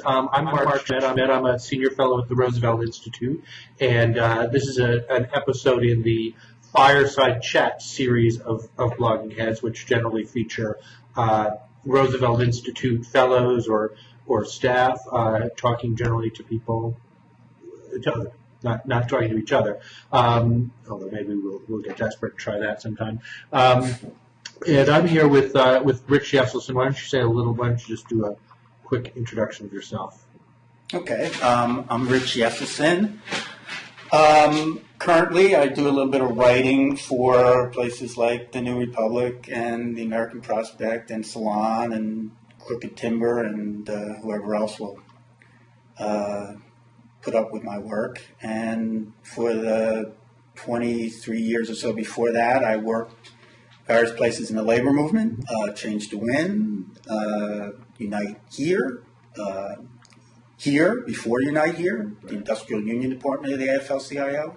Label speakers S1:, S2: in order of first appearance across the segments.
S1: I'm Mark Schmitt. I'm a senior fellow at the Roosevelt Institute, and this is an episode in the Fireside Chats series of blogging heads, which generally feature Roosevelt Institute fellows or staff talking generally to people, not talking to each other. Although maybe we'll get desperate and try that sometime. And I'm here with Rich Yeselson. Why don't you just do a quick introduction of yourself?
S2: Okay, I'm Rich Yeselson. Currently, I do a little bit of writing for places like the New Republic and the American Prospect and Salon and Crooked Timber and whoever else will put up with my work. And for the 23 years or so before that, I worked various places in the labor movement, Change to Win, Unite Here, before Unite Here, the Industrial Union Department of the AFL-CIO,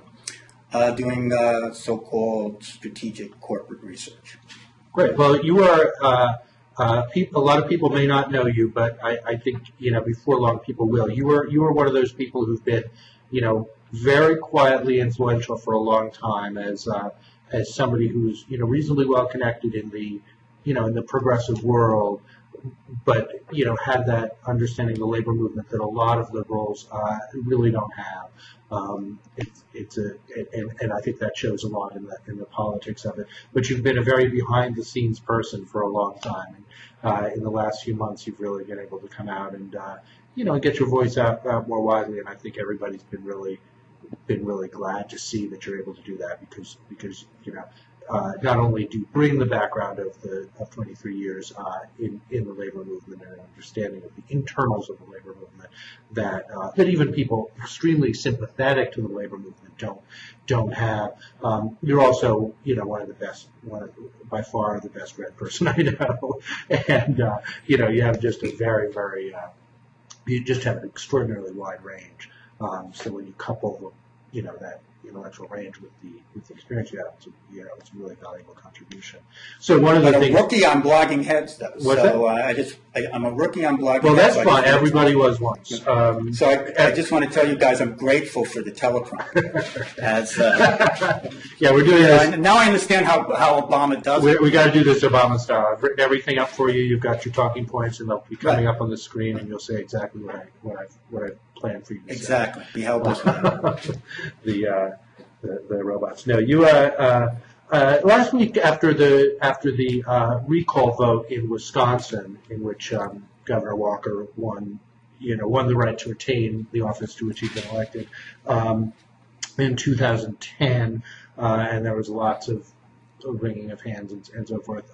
S2: doing so-called strategic corporate research.
S1: Great. Well, you are, a lot of people may not know you, but I think, before long people will. You were one of those people who've been, very quietly influential for a long time as somebody who's, reasonably well connected in the, in the progressive world, but, had that understanding of the labor movement that a lot of liberals really don't have. And I think that shows a lot in the politics of it. But you've been a very behind-the-scenes person for a long time. And in the last few months, you've really been able to come out and, get your voice out more widely. And I think everybody's been really glad to see that you're able to do that because not only do you bring the background of 23 years in the labor movement and an understanding of the internals of the labor movement that even people extremely sympathetic to the labor movement don't have. You're also by far the best read person I know, and you have just a very you just have an extraordinarily wide range. So when you couple that intellectual range with the experience you have, it's a really valuable contribution. So one of the things,
S2: I'm a rookie on blogging heads, though.
S1: What's that?
S2: I'm a rookie on blogging.
S1: Well,
S2: heads.
S1: That's fine. Everybody was once.
S2: So I just want to tell you guys, I'm grateful for the teleprompter.
S1: Yeah, we're doing this.
S2: Now I understand how Obama does it.
S1: We got to do this Obama style. I've written everything up for you. You've got your talking points, and they'll be coming up on the screen, and you'll say exactly what I've planned for you to say.
S2: Exactly. Be helpless.
S1: The robots. No, you last week after the recall vote in Wisconsin, in which Governor Walker won the right to retain the office to which he'd been elected in 2010, and there was lots of wringing of hands and so forth.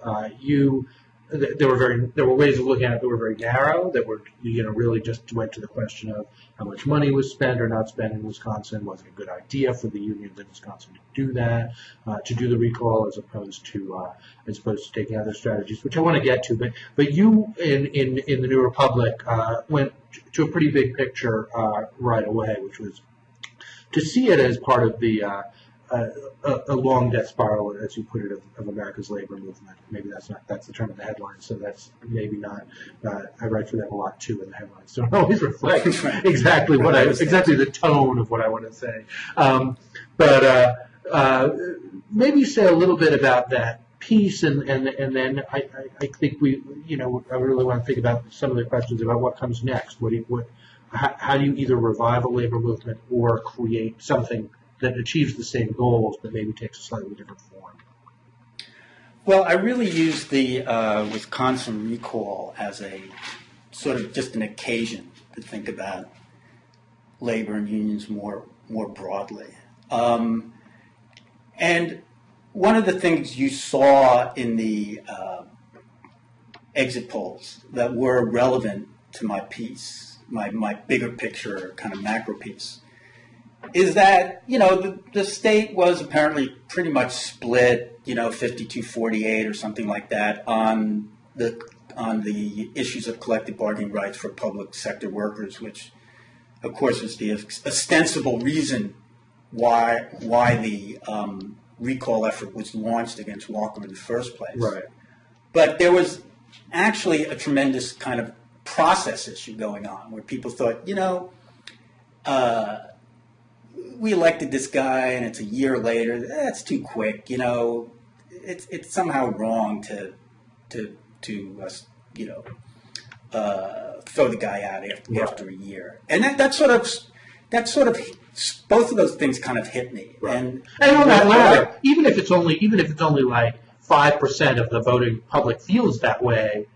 S1: There were ways of looking at it that were very narrow, that were really just went to the question of how much money was spent or not spent in Wisconsin. Was it a good idea for the unions in Wisconsin to do that, to do the recall, as opposed to taking other strategies, which I want to get to. But you in the New Republic went to a pretty big picture right away, which was to see it as part of the a long death spiral, as you put it, of America's labor movement. Maybe that's the term of the headlines, so that's maybe not. I write for them a lot too, and the headlines don't always reflect exactly the tone of what I want to say. But maybe say a little bit about that piece, and then I think I really want to think about some of the questions about what comes next. How do you either revive a labor movement or create something that achieves the same goals but maybe takes a slightly different form?
S2: Well, I really use the Wisconsin recall as a sort of just an occasion to think about labor and unions more broadly. And one of the things you saw in the exit polls that were relevant to my piece, my bigger picture kind of macro piece, is that, the state was apparently pretty much split, 52-48 or something like that on the issues of collective bargaining rights for public sector workers, which, of course, is the ostensible reason why the recall effort was launched against Walker in the first place.
S1: Right.
S2: But there was actually a tremendous kind of process issue going on where people thought, we elected this guy and it's a year later. That's too quick. It's somehow wrong to throw the guy out after a year. And that sort of both of those things kind of hit me.
S1: Right.
S2: And
S1: on that ladder, even if it's only like 5% of the voting public feels that way,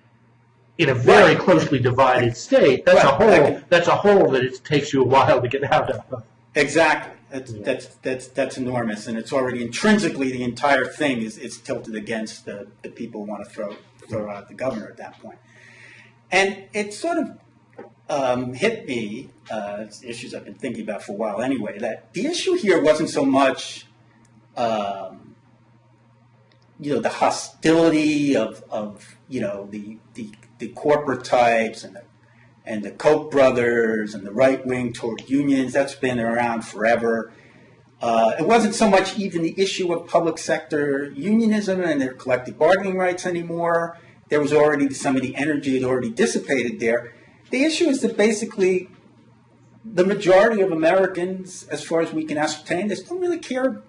S1: in a very closely divided state, that's a hole. That's a hole that it takes you a while to get out of.
S2: Exactly. That's enormous, and it's already intrinsically the entire thing is tilted against the people who want to throw out the governor at that point. And it sort of hit me, it's issues I've been thinking about for a while anyway, that the issue here wasn't so much the hostility of the corporate types and the Koch brothers and the right wing toward unions. That's been around forever. It wasn't so much even the issue of public sector unionism and their collective bargaining rights anymore. There was already some of the energy had already dissipated there. The issue is that basically the majority of Americans, as far as we can ascertain, they don't really care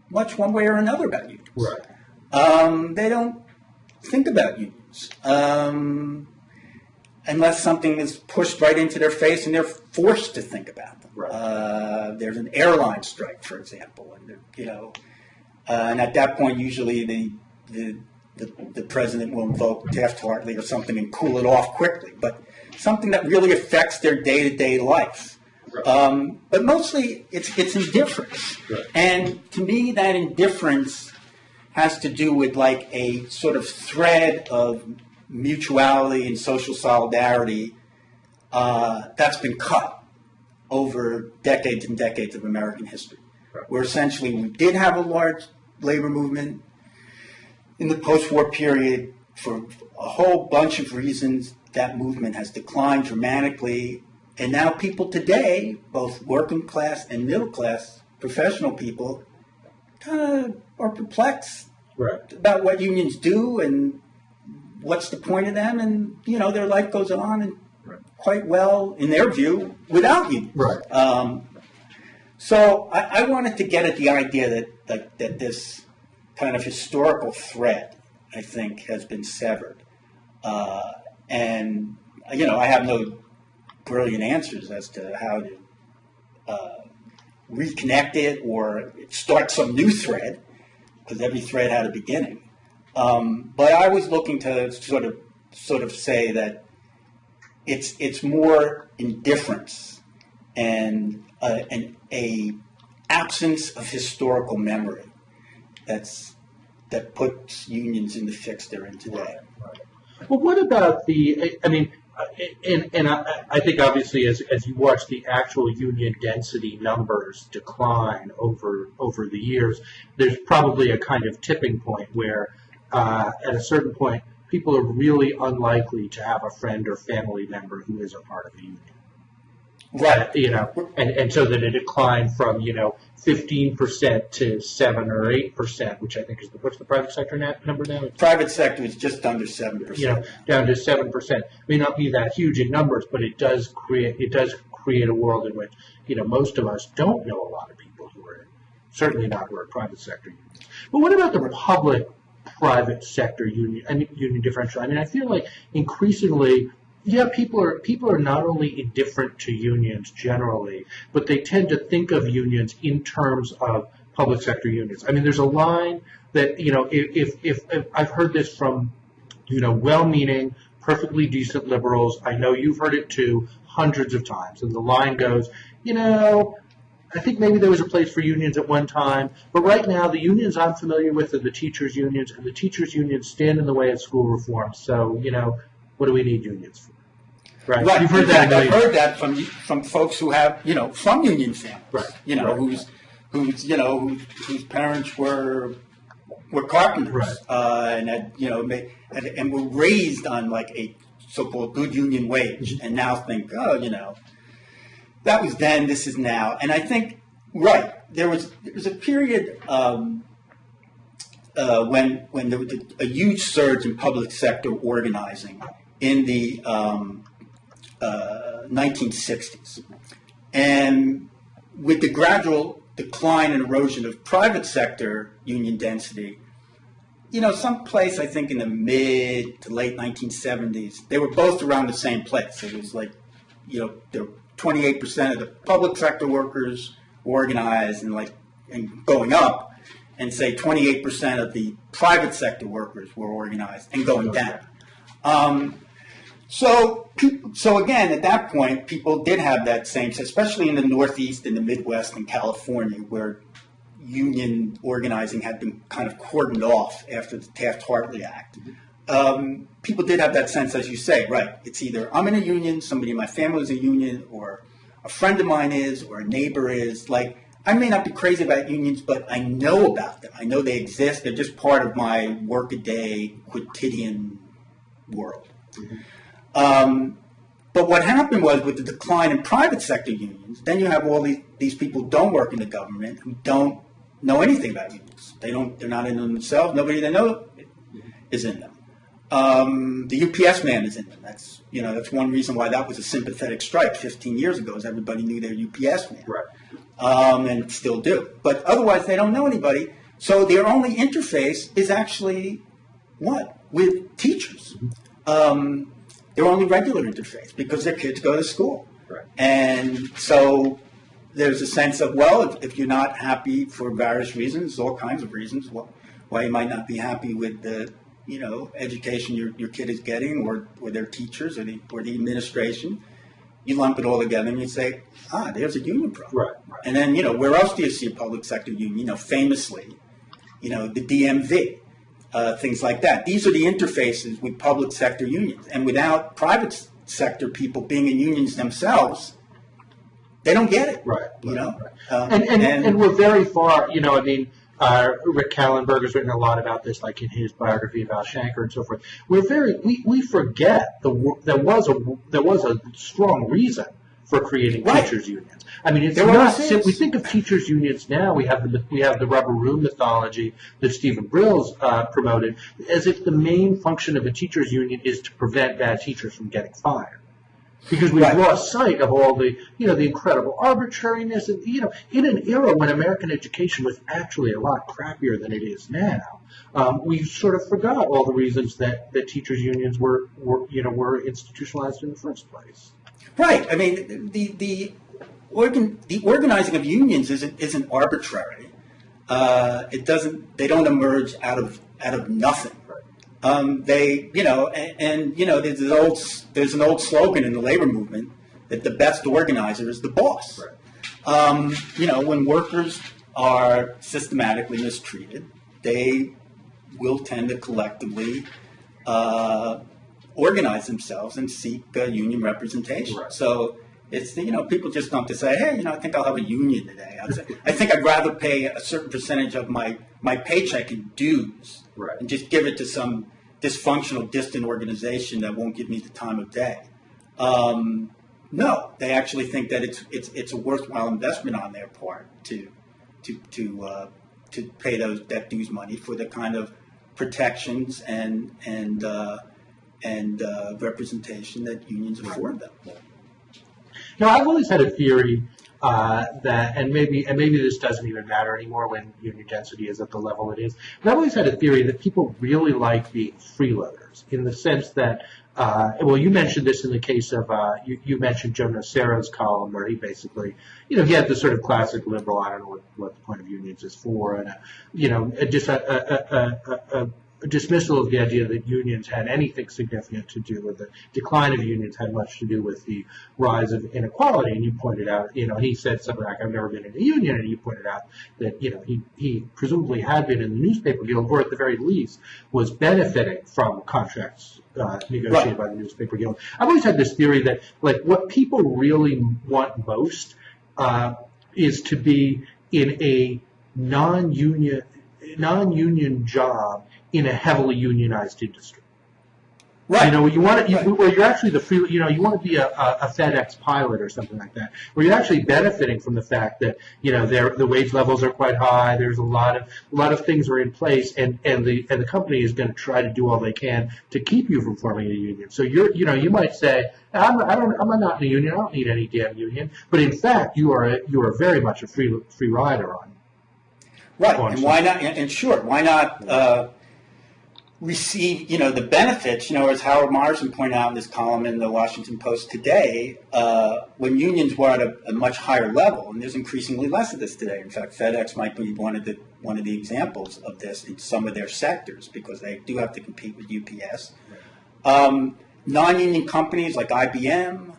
S2: much one way or another about unions.
S1: Right.
S2: They don't think about unions unless something is pushed right into their face and they're forced to think about them.
S1: Right.
S2: There's an airline strike, for example, and and at that point, usually the president will invoke Taft-Hartley or something and cool it off quickly. But something that really affects their day-to-day life. Right. But mostly, it's indifference,
S1: right.
S2: And to me, that indifference has to do with like a sort of thread of mutuality and social solidarity that's been cut over decades and decades of American history, right. Where essentially we did have a large labor movement in the post-war period. For a whole bunch of reasons, that movement has declined dramatically, and now people today, both working class and middle class professional people, kind of are perplexed, right. About what unions do and what's the point of them, and their life goes on and right. Quite well, in their view, without unions.
S1: Right.
S2: So I wanted to get at the idea that this kind of historical thread, I think, has been severed, and I have no brilliant answers as to how to reconnect it or start some new thread, because every thread had a beginning. But I was looking to sort of say that it's more indifference and a absence of historical memory that puts unions in the fix they're in today.
S1: Right. Well, what about I think obviously as you watch the actual union density numbers decline over the years, there's probably a kind of tipping point where at a certain point people are really unlikely to have a friend or family member who is a part of a union.
S2: Right.
S1: And so that it declined from 15% to 7 or 8%, which I think is what's the private sector number now?
S2: Private sector is just under 7%.
S1: Down to 7%. May not be that huge in numbers, but it does create a world in which most of us don't know a lot of people who are certainly not who are private sector unions. But what about the public private sector union differential? I feel like increasingly. Yeah, people are not only indifferent to unions generally, but they tend to think of unions in terms of public sector unions. There's a line that if I've heard this from well-meaning, perfectly decent liberals. I know you've heard it too hundreds of times, and the line goes, I think maybe there was a place for unions at one time, but right now the unions I'm familiar with are the teachers' unions, and the teachers' unions stand in the way of school reform. So what do we need unions for? Right.
S2: Right.
S1: You've heard that.
S2: I've heard that from folks who have from union families.
S1: Right.
S2: Whose parents were carpenters,
S1: right.
S2: and were raised on like a so-called good union wage, and now think, that was then, this is now, and I think there was a period when there was a huge surge in public sector organizing in the 1960s. And with the gradual decline and erosion of private sector union density, someplace I think in the mid to late 1970s, they were both around the same place. It was like, there were 28% of the public sector workers organized and going up, and say 28% of the private sector workers were organized and going down. So again, at that point, people did have that same, especially in the Northeast, in the Midwest, and California, where union organizing had been kind of cordoned off after the Taft-Hartley Act. People did have that sense, as you say, right? It's either I'm in a union, somebody in my family is a union, or a friend of mine is, or a neighbor is. Like, I may not be crazy about unions, but I know about them. I know they exist. They're just part of my workaday, quotidian world. But what happened was, with the decline in private sector unions, then you have all these people who don't work in the government, who don't know anything about unions. They're not in them themselves. Nobody they know is in them. The UPS man is in them. That's one reason why that was a sympathetic strike 15 years ago, is everybody knew their UPS man.
S1: Right.
S2: And still do. But otherwise, they don't know anybody. So their only interface is actually what? With teachers. Their only regular interface, because their kids go to school.
S1: Right.
S2: And so there's a sense of, well, if you're not happy for various reasons, all kinds of reasons, why you might not be happy with the education your kid is getting, or their teachers, or the administration, you lump it all together and you say, there's a union problem.
S1: Right.
S2: And then, where else do you see a public sector union? Famously, the DMV, things like that. These are the interfaces with public sector unions. And without private sector people being in unions themselves, they don't get it.
S1: Right.
S2: And
S1: we're very far, Rick Kallenberger's written a lot about this, like in his biography about Shanker and so forth. We forget there was a strong reason for creating teachers unions. It's not. We think of teachers unions now. We have the rubber room mythology that Stephen Brill's promoted, as if the main function of a teachers union is to prevent bad teachers from getting fired. Because we've lost sight of all the incredible arbitrariness, and in an era when American education was actually a lot crappier than it is now, we sort of forgot all the reasons that teachers unions were institutionalized in the first place.
S2: Right. The organizing of unions isn't arbitrary. They don't emerge out of nothing. There's an old slogan in the labor movement that the best organizer is the boss. Right. When workers are systematically mistreated, they will tend to collectively organize themselves and seek union representation. Right. So it's people just don't have to say, hey, I think I'll have a union today. I think I'd rather pay a certain percentage of my paycheck in dues.
S1: Right.
S2: And just give it to some dysfunctional, distant organization that won't give me the time of day. No, they actually think that it's a worthwhile investment on their part to pay that dues money for the kind of protections and representation that unions afford them.
S1: I've always had a theory that, and maybe this doesn't even matter anymore when union density is at the level it is, but I've always had a theory that people really like being freeloaders, in the sense that, you mentioned this in the case of, you mentioned Joe Nocero's column, where he basically, he had the sort of classic liberal, I don't know what the point of unions is for, and a dismissal of the idea that unions had anything significant to do with the decline of unions, had much to do with the rise of inequality. And you pointed out, he said something like, I've never been in a union, and you pointed out that, he presumably had been in the newspaper guild, or at the very least was benefiting from contracts negotiated by the newspaper guild. I've always had this theory that, what people really want most is to be in a non-union job in a heavily unionized industry.
S2: Right.
S1: You know, you want to, where you're actually the free, you know, you want to be a FedEx pilot or something like that, where you're actually benefiting from the fact that, you know, the wage levels are quite high. There's a lot of things are in place, and the company is going to try to do all they can to keep you from forming a union. So you know, you might say, I'm not in a union. I don't need any damn union. But in fact, you are very much a free rider on.
S2: Right. And why not? And sure, why not receive, you know, the benefits, you know, as Howard Morrison pointed out in this column in the Washington Post today, when unions were at a much higher level, and there's increasingly less of this today. In fact, FedEx might be one of the examples of this in some of their sectors, because they do have to compete with UPS. Non-union companies like IBM,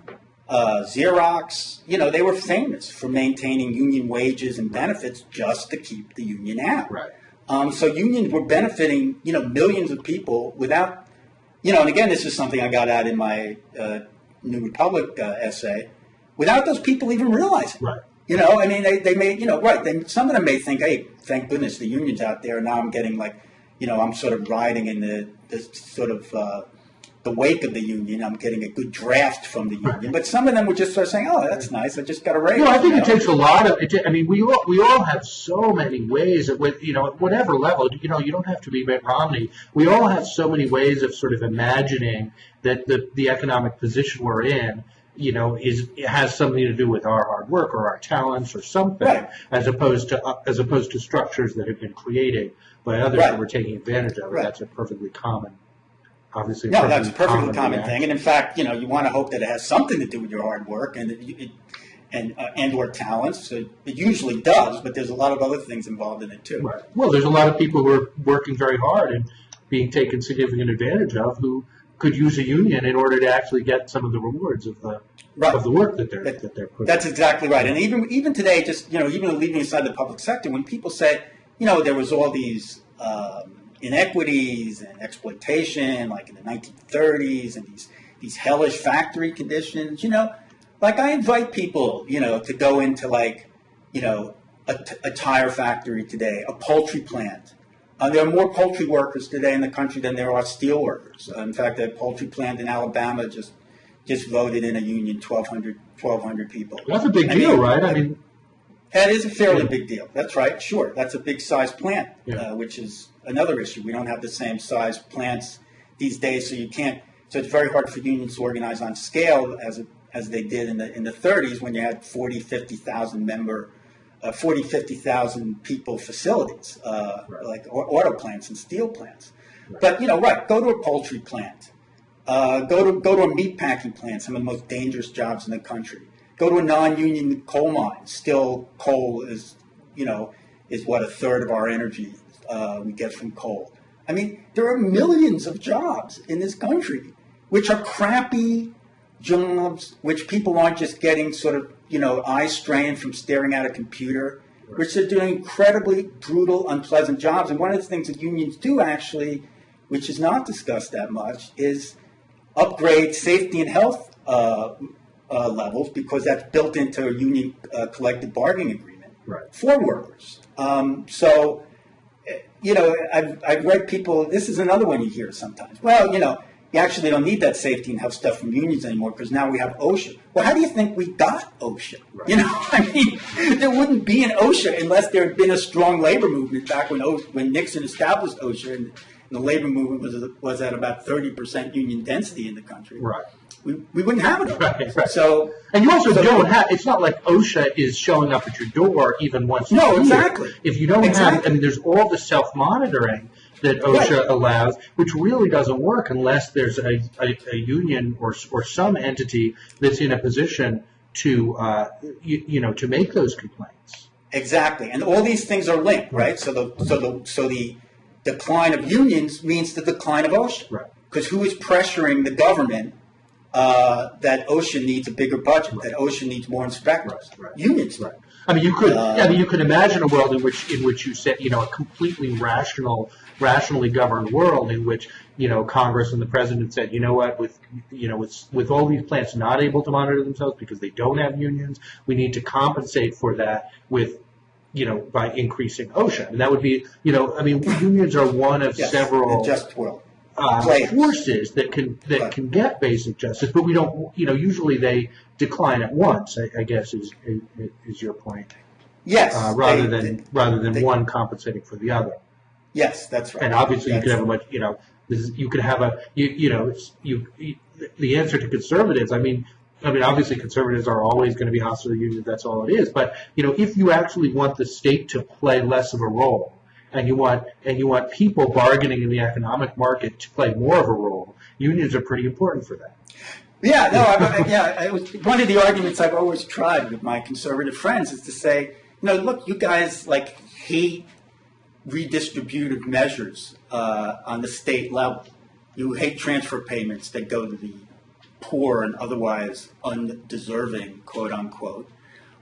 S2: Xerox, you know, they were famous for maintaining union wages and benefits just to keep the union out.
S1: Right.
S2: So unions were benefiting, you know, millions of people without, you know, and again, this is something I got out in my New Republic essay, without those people even realizing.
S1: Right.
S2: You know, I mean, they may, you know, right. Some of them may think, hey, thank goodness the union's out there, and now I'm getting like, you know, I'm sort of riding in the sort of the wake of the union. I'm getting a good draft from the union. But some of them would just start saying, oh, that's nice. I just got a raise.
S1: Well, I think it takes a lot of, I mean, we all have so many ways at, you know, at whatever level, you know, you don't have to be Mitt Romney. We all have so many ways of sort of imagining that the economic position we're in, you know, it has something to do with our hard work or our talents or something, right, as opposed to structures that have been created by others that we're taking advantage of. Right. That's a perfectly common. Obviously,
S2: no, that's a perfectly common thing, and in fact, you know, you want to hope that it has something to do with your hard work and or talents. So it usually does, but there's a lot of other things involved in it too.
S1: Right. Well, there's a lot of people who are working very hard and being taken significant advantage of, who could use a union in order to actually get some of the rewards of the work that they're putting.
S2: That's exactly right. And even today, just, you know, even leaving aside the public sector, when people say, you know, there was all these inequities and exploitation, like in the 1930s, and these hellish factory conditions, you know, like I invite people, you know, to go into like, you know, a tire factory today, a poultry plant. There are more poultry workers today in the country than there are steel workers. In fact, a poultry plant in Alabama just voted in a union, 1,200 people.
S1: That's a big deal, right? I mean,
S2: that is a fairly big deal. That's right. Sure. That's a big size plant, which is another issue. We don't have the same size plants these days, so it's very hard for unions to organize on scale as they did in the 30s, when you had 50,000 people facilities, like auto plants and steel plants. Right. But, you know, go to a poultry plant, go to a meat packing plant, some of the most dangerous jobs in the country. Go to a non-union coal mine. Still, coal is what, a third of our energy we get from coal. I mean, there are millions of jobs in this country which are crappy jobs, which people aren't just getting sort of, you know, eye strain from staring at a computer, which are doing incredibly brutal, unpleasant jobs. And one of the things that unions do, actually, which is not discussed that much, is upgrade safety and health levels, because that's built into a union collective bargaining agreement for workers. So, you know, I've read people, this is another one you hear sometimes. Well, you know, you actually don't need that safety and health stuff from unions anymore, because now we have OSHA. Well, how do you think we got OSHA? Right. You know, I mean, there wouldn't be an OSHA unless there had been a strong labor movement back when Nixon established OSHA, and the labor movement was at about 30% union density in the country. Right. We wouldn't have it.
S1: Right. So, and you also don't have. It's not like OSHA is showing up at your door even once.
S2: No, exactly.
S1: If you don't have, I mean, there's all the self-monitoring that OSHA allows, which really doesn't work unless there's a union or some entity that's in a position to to make those complaints.
S2: Exactly, and all these things are linked, right? So the decline of unions means the decline of OSHA, right? Because who is pressuring the government that OSHA needs a bigger budget, that OSHA needs more inspectors? Right. Unions. Right.
S1: I mean, you could imagine a world in which you said, you know, a completely rationally governed world in which, you know, Congress and the president said, you know what, with all these plants not able to monitor themselves because they don't have unions, we need to compensate for that with, you know, by increasing OSHA. And that would be, you know, I mean, unions are one of several.
S2: Just world.
S1: forces that can get basic justice, but we don't. Usually they decline at once. I guess is your point.
S2: Yes.
S1: Rather than one compensating for the other.
S2: Yes, that's right.
S1: And obviously, you could have a much. You could have the answer to conservatives. I mean, obviously, conservatives are always going to be hostile to unions. That's all it is. But if you actually want the state to play less of a role, and you want people bargaining in the economic market to play more of a role, unions are pretty important for that.
S2: Yeah, no, it was one of the arguments I've always tried with my conservative friends is to say, look, you guys hate redistributive measures on the state level. You hate transfer payments that go to the poor and otherwise undeserving, quote unquote.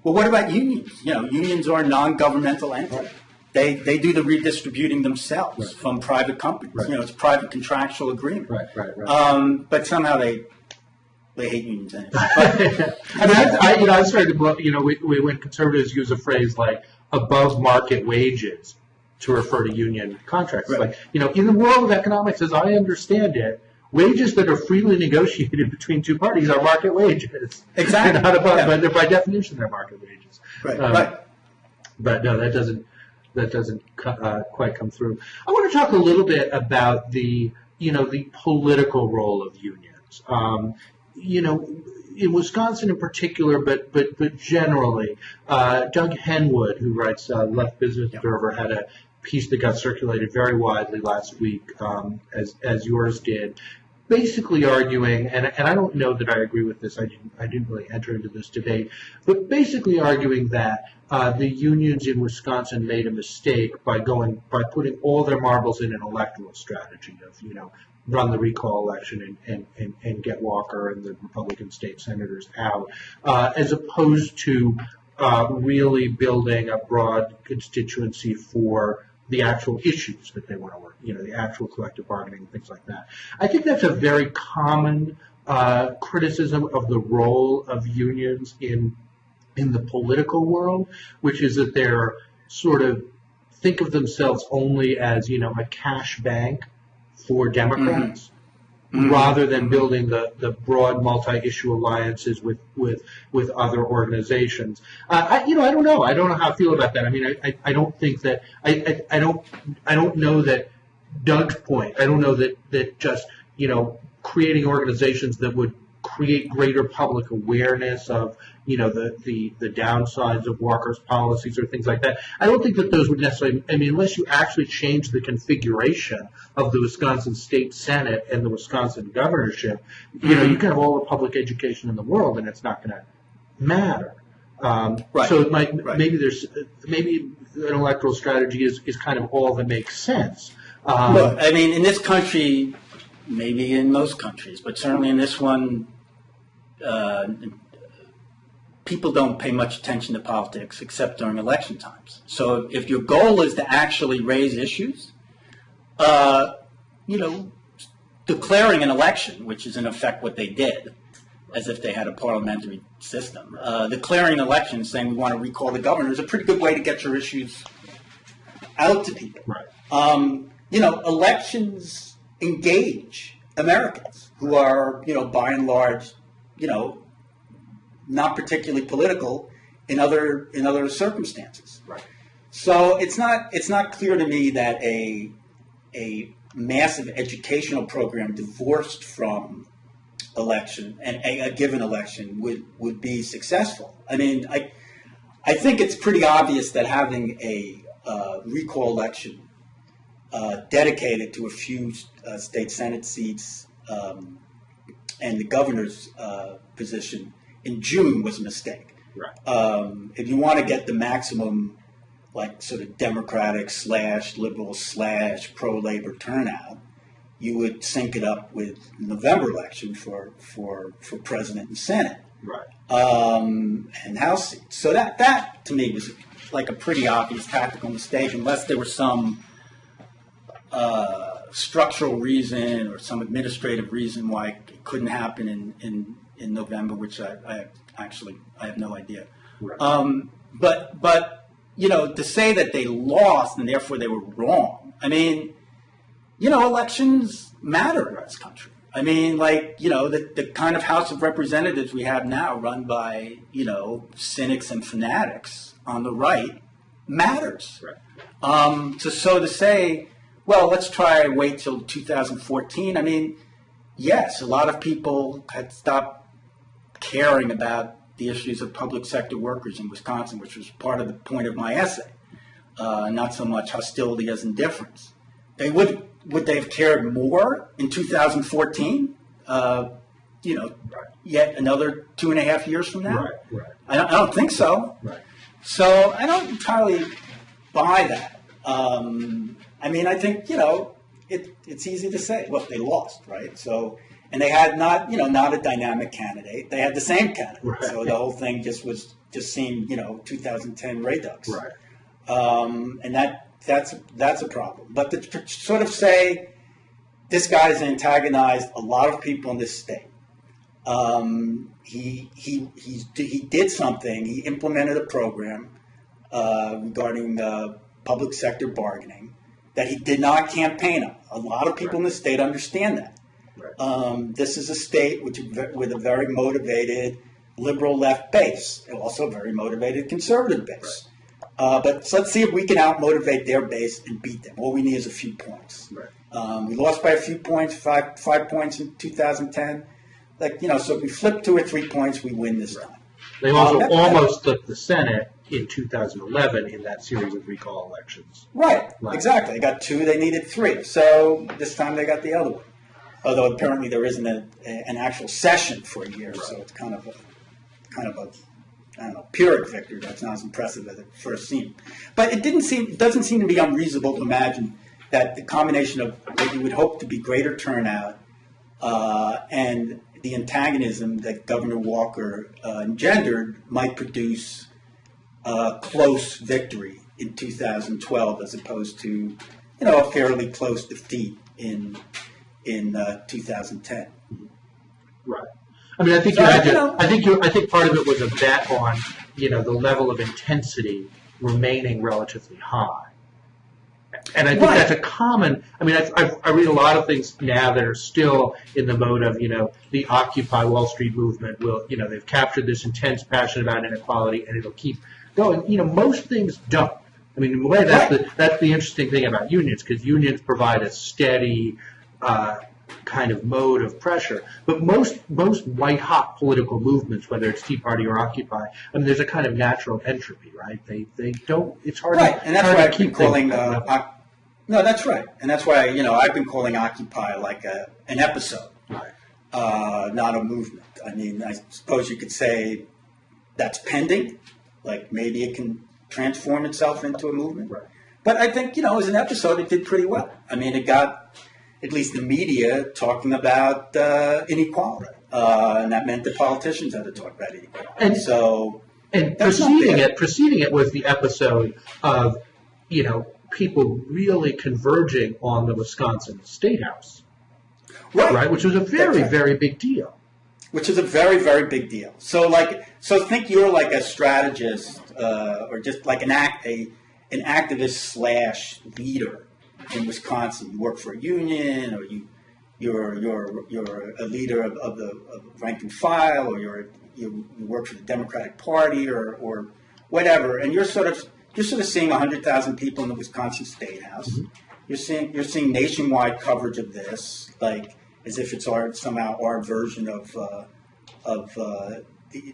S2: Well, what about unions? Unions are a non-governmental entity. Right. They do the redistributing themselves from private companies. Right. It's a private contractual agreement. Right. But somehow they hate unions anyway.
S1: I started to when conservatives use a phrase like above market wages to refer to union contracts. Right. Like, in the world of economics, as I understand it, wages that are freely negotiated between two parties are market wages.
S2: Exactly.
S1: Not above, but by definition, they're market wages.
S2: Right.
S1: But no, that doesn't quite come through. I want to talk a little bit about the political role of unions. In Wisconsin in particular, but generally, Doug Henwood, who writes Left Business Observer, had a piece that got circulated very widely last week, as yours did, basically arguing, and I don't know that I agree with this. I didn't really enter into this debate, but basically arguing that the unions in Wisconsin made a mistake by putting all their marbles in an electoral strategy of run the recall election and get Walker and the Republican state senators out, as opposed to really building a broad constituency for the actual issues that they want to work, the actual collective bargaining, things like that. I think that's a very common criticism of the role of unions in the political world, which is that they're sort of think of themselves only as, a cash bank for Democrats, rather than building the broad multi-issue alliances with other organizations. I don't know. I don't know how I feel about that. I mean, I don't think that I don't know that Doug's point. I don't know that just creating organizations that would create greater public awareness of the downsides of Walker's policies or things like that. I don't think that those would necessarily. I mean, unless you actually change the configuration of the Wisconsin State Senate and the Wisconsin governorship, you can have all the public education in the world, and it's not going to matter. So it might maybe an electoral strategy is kind of all that makes sense.
S2: Look, I mean, in this country, maybe in most countries, but certainly in this one, people don't pay much attention to politics except during election times. So if your goal is to actually raise issues, declaring an election, which is in effect what they did, as if they had a parliamentary system, declaring an election saying we want to recall the governor is a pretty good way to get your issues out to people.
S1: Right.
S2: Elections engage Americans who are, by and large, not particularly political in other circumstances.
S1: Right.
S2: So it's not clear to me that a massive educational program divorced from election and a given election would be successful. I mean, I think it's pretty obvious that having a recall election dedicated to a few state Senate seats and the governor's position in June was a mistake.
S1: Right.
S2: If you want to get the maximum, sort of Democratic / liberal / pro-labor turnout, you would sync it up with the November election for president and Senate.
S1: Right.
S2: And House seats. So that to me was like a pretty obvious tactical mistake, unless there was some structural reason or some administrative reason why it couldn't happen in November, which I have no idea.
S1: Right.
S2: But to say that they lost and therefore they were wrong. I mean, elections matter in this country. I mean, like, the kind of House of Representatives we have now run by, cynics and fanatics on the right matters. Right. So to say, well, let's try wait till 2014. I mean, yes, a lot of people had stopped caring about the issues of public sector workers in Wisconsin, which was part of the point of my essay. Not so much hostility as indifference. Would they have cared more in 2014? Yet another 2.5 years from now?
S1: Right.
S2: I don't think so.
S1: Right.
S2: So I don't entirely buy that. I mean, I think, it's easy to say, well, they lost, right? So, and they had not a dynamic candidate. They had the same candidate. Right. So the whole thing just seemed, 2010 Redux.
S1: Right.
S2: And that's a problem. But to sort of say this guy's antagonized a lot of people in this state. He did something. He implemented a program regarding public sector bargaining that he did not campaign on. A lot of people in the state understand that. Right. This is a state with a very motivated liberal left base, and also a very motivated conservative base. Right. But let's see if we can out-motivate their base and beat them. All we need is a few points. Right. We lost by a few points, five points in 2010. So if we flip 2 or 3 points, we win this time.
S1: They also almost took the Senate in 2011 in that series of recall elections.
S2: Right, exactly. They got 2, they needed 3. So this time they got the other one. Although apparently there isn't an actual session for a year, right. So it's kind of a I don't know, Pyrrhic victory. That's not as impressive as it first seemed. But it doesn't seem to be unreasonable to imagine that the combination of what you would hope to be greater turnout and the antagonism that Governor Walker engendered might produce a close victory in 2012 as opposed to, a fairly close defeat in 2010.
S1: Right. I mean, I think I think part of it was a bet on, the level of intensity remaining relatively high. And I think that's a common. I mean, I read a lot of things now that are still in the mode of, the Occupy Wall Street movement will, they've captured this intense passion about inequality, and it'll keep going. Most things don't. I mean, in a way, that's the interesting thing about unions, because unions provide a steady kind of mode of pressure. But most white-hot political movements, whether it's Tea Party or Occupy, I mean, there's a kind of natural entropy, right? They don't. It's hard.
S2: Right,
S1: to,
S2: and that's why I keep calling. No, that's right, and that's why I've been calling Occupy like an episode,
S1: right.
S2: Not a movement. I mean, I suppose you could say that's pending. Like maybe it can transform itself into a movement.
S1: Right.
S2: But I think as an episode, it did pretty well. I mean, it got at least the media talking about inequality, and that meant the politicians had to talk about inequality.
S1: And preceding it was the episode of people really converging on the Wisconsin State House, right? Which was a very, very big deal.
S2: Which is a very, very big deal. So think you're like a strategist, or just like an activist / leader in Wisconsin. You work for a union, or you're a leader of the rank and file, or you work for the Democratic Party, or whatever, and you're sort of seeing 100,000 people in the Wisconsin State House. Mm-hmm. You're seeing nationwide coverage of this, like as if it's somehow our version of the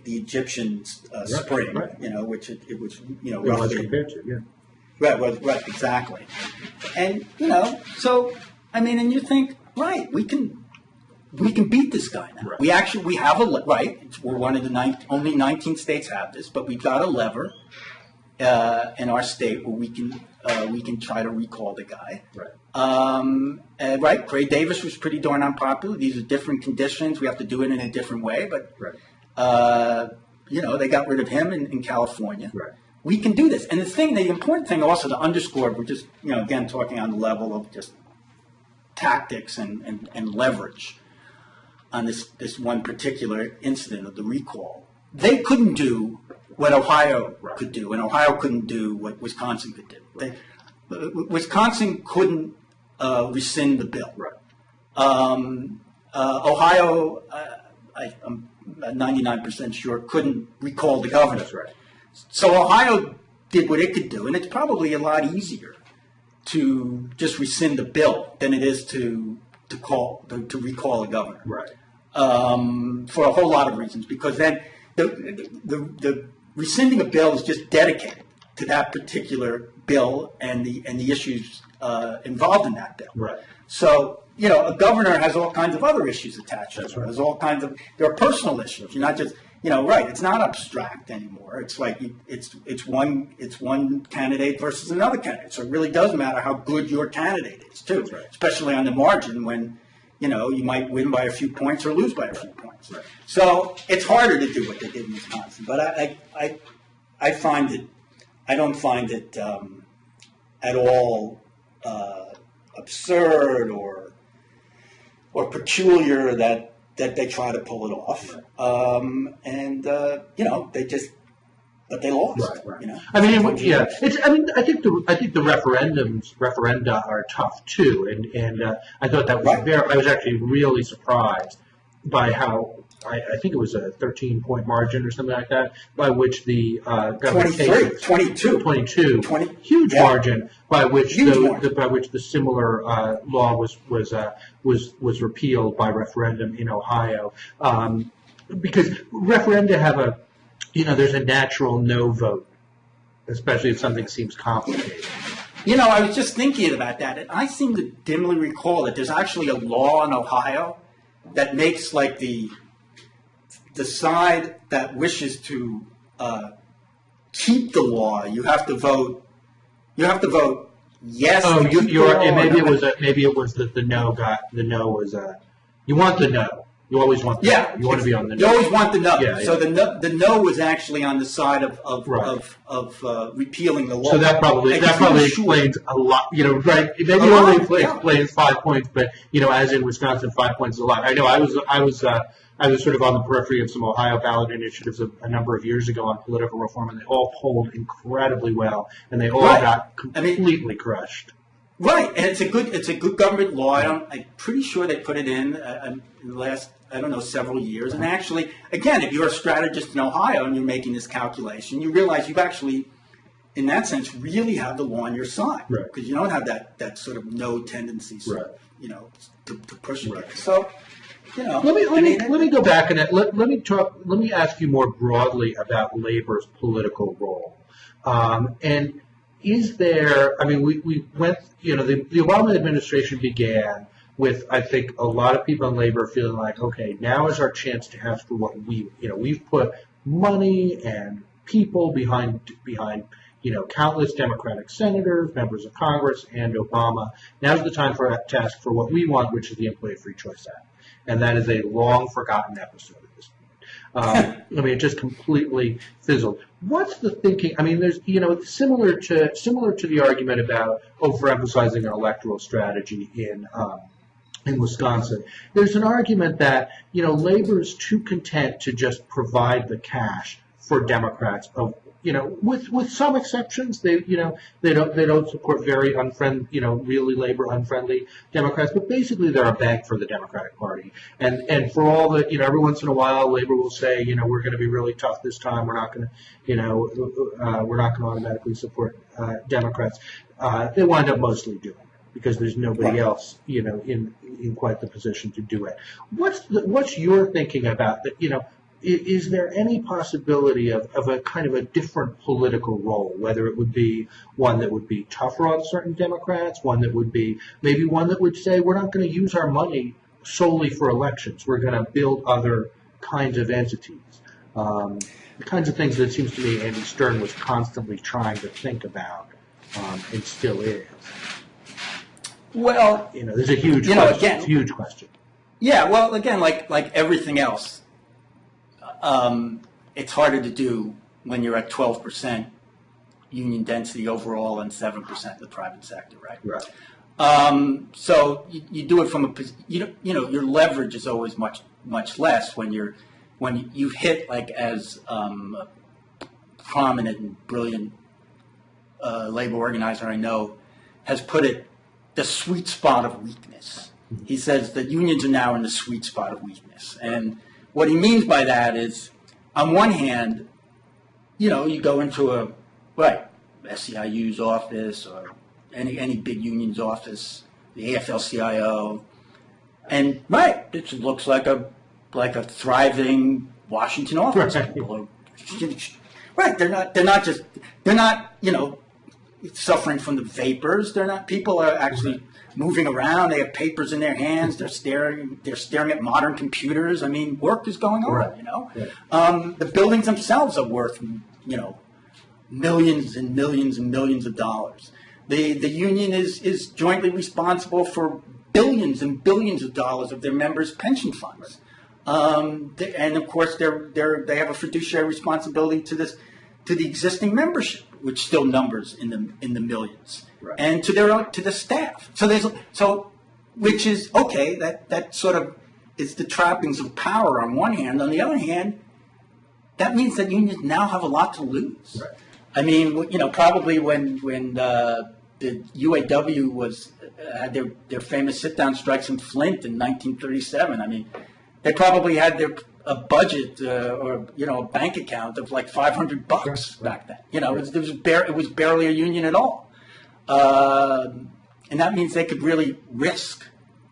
S2: Egyptian spring, right. Which it was, roughly
S1: compared to, yeah.
S2: Right, exactly. And so I mean, and you think, right, we can beat this guy now. Right. We have we're one of the only 19 states have this, but we've got a lever in our state where we can try to recall the guy. Right. Right. Gray Davis was pretty darn unpopular. These are different conditions. We have to do it in a different way. But they got rid of him in California.
S1: Right.
S2: We can do this. And the important thing also to underscore, we're just again talking on the level of just tactics and leverage on this one particular incident of the recall. They couldn't do what Ohio could do, and Ohio couldn't do what Wisconsin could do. Wisconsin couldn't rescind the bill.
S1: Right.
S2: Ohio, I'm 99% sure, couldn't recall the governor.
S1: That's right.
S2: So Ohio did what it could do, and it's probably a lot easier to just rescind the bill than it is to recall a governor.
S1: Right.
S2: For a whole lot of reasons, because then the rescinding a bill is just dedicated to that particular bill and the issues involved in that bill.
S1: Right.
S2: So, a governor has all kinds of other issues attached to it.
S1: Right.
S2: There's all kinds of, there are personal issues. You're not just, right. It's not abstract anymore. It's like, it's one candidate versus another candidate. So it really does matter how good your candidate is too,
S1: Right.
S2: especially on the margin when, you might win by a few points or lose by a few points.
S1: Right.
S2: So it's harder to do what they did in Wisconsin. But I find it, I don't find it at all absurd or peculiar that they try to pull it off. But they lost.
S1: Right. I mean, yeah. I think the referenda are tough too, and I thought that was
S2: Right.
S1: I was actually really surprised by how I think it was a 13-point margin or something like that, by which the governor 22 huge
S2: yeah.
S1: margin by which the similar law was repealed by referendum in Ohio, because referenda have there's a natural no vote, especially if something seems complicated.
S2: I was just thinking about that, and I seem to dimly recall that there's actually a law in Ohio that makes like the side that wishes to keep the law, you have to vote yes.
S1: Oh, maybe it was that the no was you want the no. You always want the no. You want to be on the no.
S2: You always want the no.
S1: Yeah,
S2: so the no was actually on the side of repealing the law.
S1: So that probably explains a lot. Right? Maybe it only explains 5 points, but as in Wisconsin, 5 points is a lot. I know. I was sort of on the periphery of some Ohio ballot initiatives a number of years ago on political reform, and they all polled incredibly well, and they all got completely crushed.
S2: Right, and it's a good government law. I'm pretty sure they put it in the last several years. And actually, again, if you're a strategist in Ohio and you're making this calculation, you realize you've actually, in that sense, really have the law on your side,
S1: right?
S2: Because you don't have that sort of no tendency, to push it.
S1: Right.
S2: So,
S1: let me go back and let me ask you more broadly about labor's political role, and. Is there, we went, the Obama administration began with, I think, a lot of people in labor feeling like, okay, now is our chance to ask for what we've put money and people behind, countless Democratic senators, members of Congress, and Obama. Now's the time to ask for what we want, which is the Employee Free Choice Act. And that is a long forgotten episode of this. It just completely fizzled. What's the thinking? There's, similar to the argument about overemphasizing an electoral strategy in Wisconsin. There's an argument that, labor is too content to just provide the cash for Democrats with some exceptions. They don't support very really labor unfriendly Democrats, but basically they're a bank for the Democratic Party. And for all the, every once in a while labor will say, we're going to be really tough this time. We're not going to automatically support Democrats. They wind up mostly doing it because there's nobody else, in quite the position to do it. What's your thinking about that? Is there any possibility of a kind of a different political role, whether it would be one that would be tougher on certain Democrats, one that would be maybe one that would say we're not going to use our money solely for elections, we're going to build other kinds of entities, the kinds of things that it seems to me Andy Stern was constantly trying to think about, and still is.
S2: Well,
S1: there's a huge question. It's a huge question.
S2: Yeah, well, again, like everything else. It's harder to do when you're at 12% union density overall and 7% in the private sector, right?
S1: Right.
S2: So you do it from your leverage is always much less when you hit like as a prominent and brilliant labor organizer I know has put it the sweet spot of weakness. He says that unions are now in the sweet spot of weakness. And what he means by that is, on one hand, you go into SEIU's office or any big union's office, the AFL-CIO, and it looks like a thriving Washington office.
S1: Right.
S2: People are, they're not suffering from the vapors. People are actually moving around. They have papers in their hands. They're staring at modern computers. I mean, work is going on.
S1: Right.
S2: The buildings themselves are worth millions and millions and millions of dollars. The union is jointly responsible for billions and billions of dollars of their members' pension funds. And of course, they have a fiduciary responsibility to the existing membership, which still numbers in the millions, right. And to the staff. Which is okay. That sort of is the trappings of power on one hand. On the other hand, that means that unions now have a lot to lose.
S1: Right.
S2: I mean, probably when the UAW had their famous sit-down strikes in Flint in 1937. I mean, they probably had a budget or a bank account of like $500 back then. It was barely a union at all, and that means they could really risk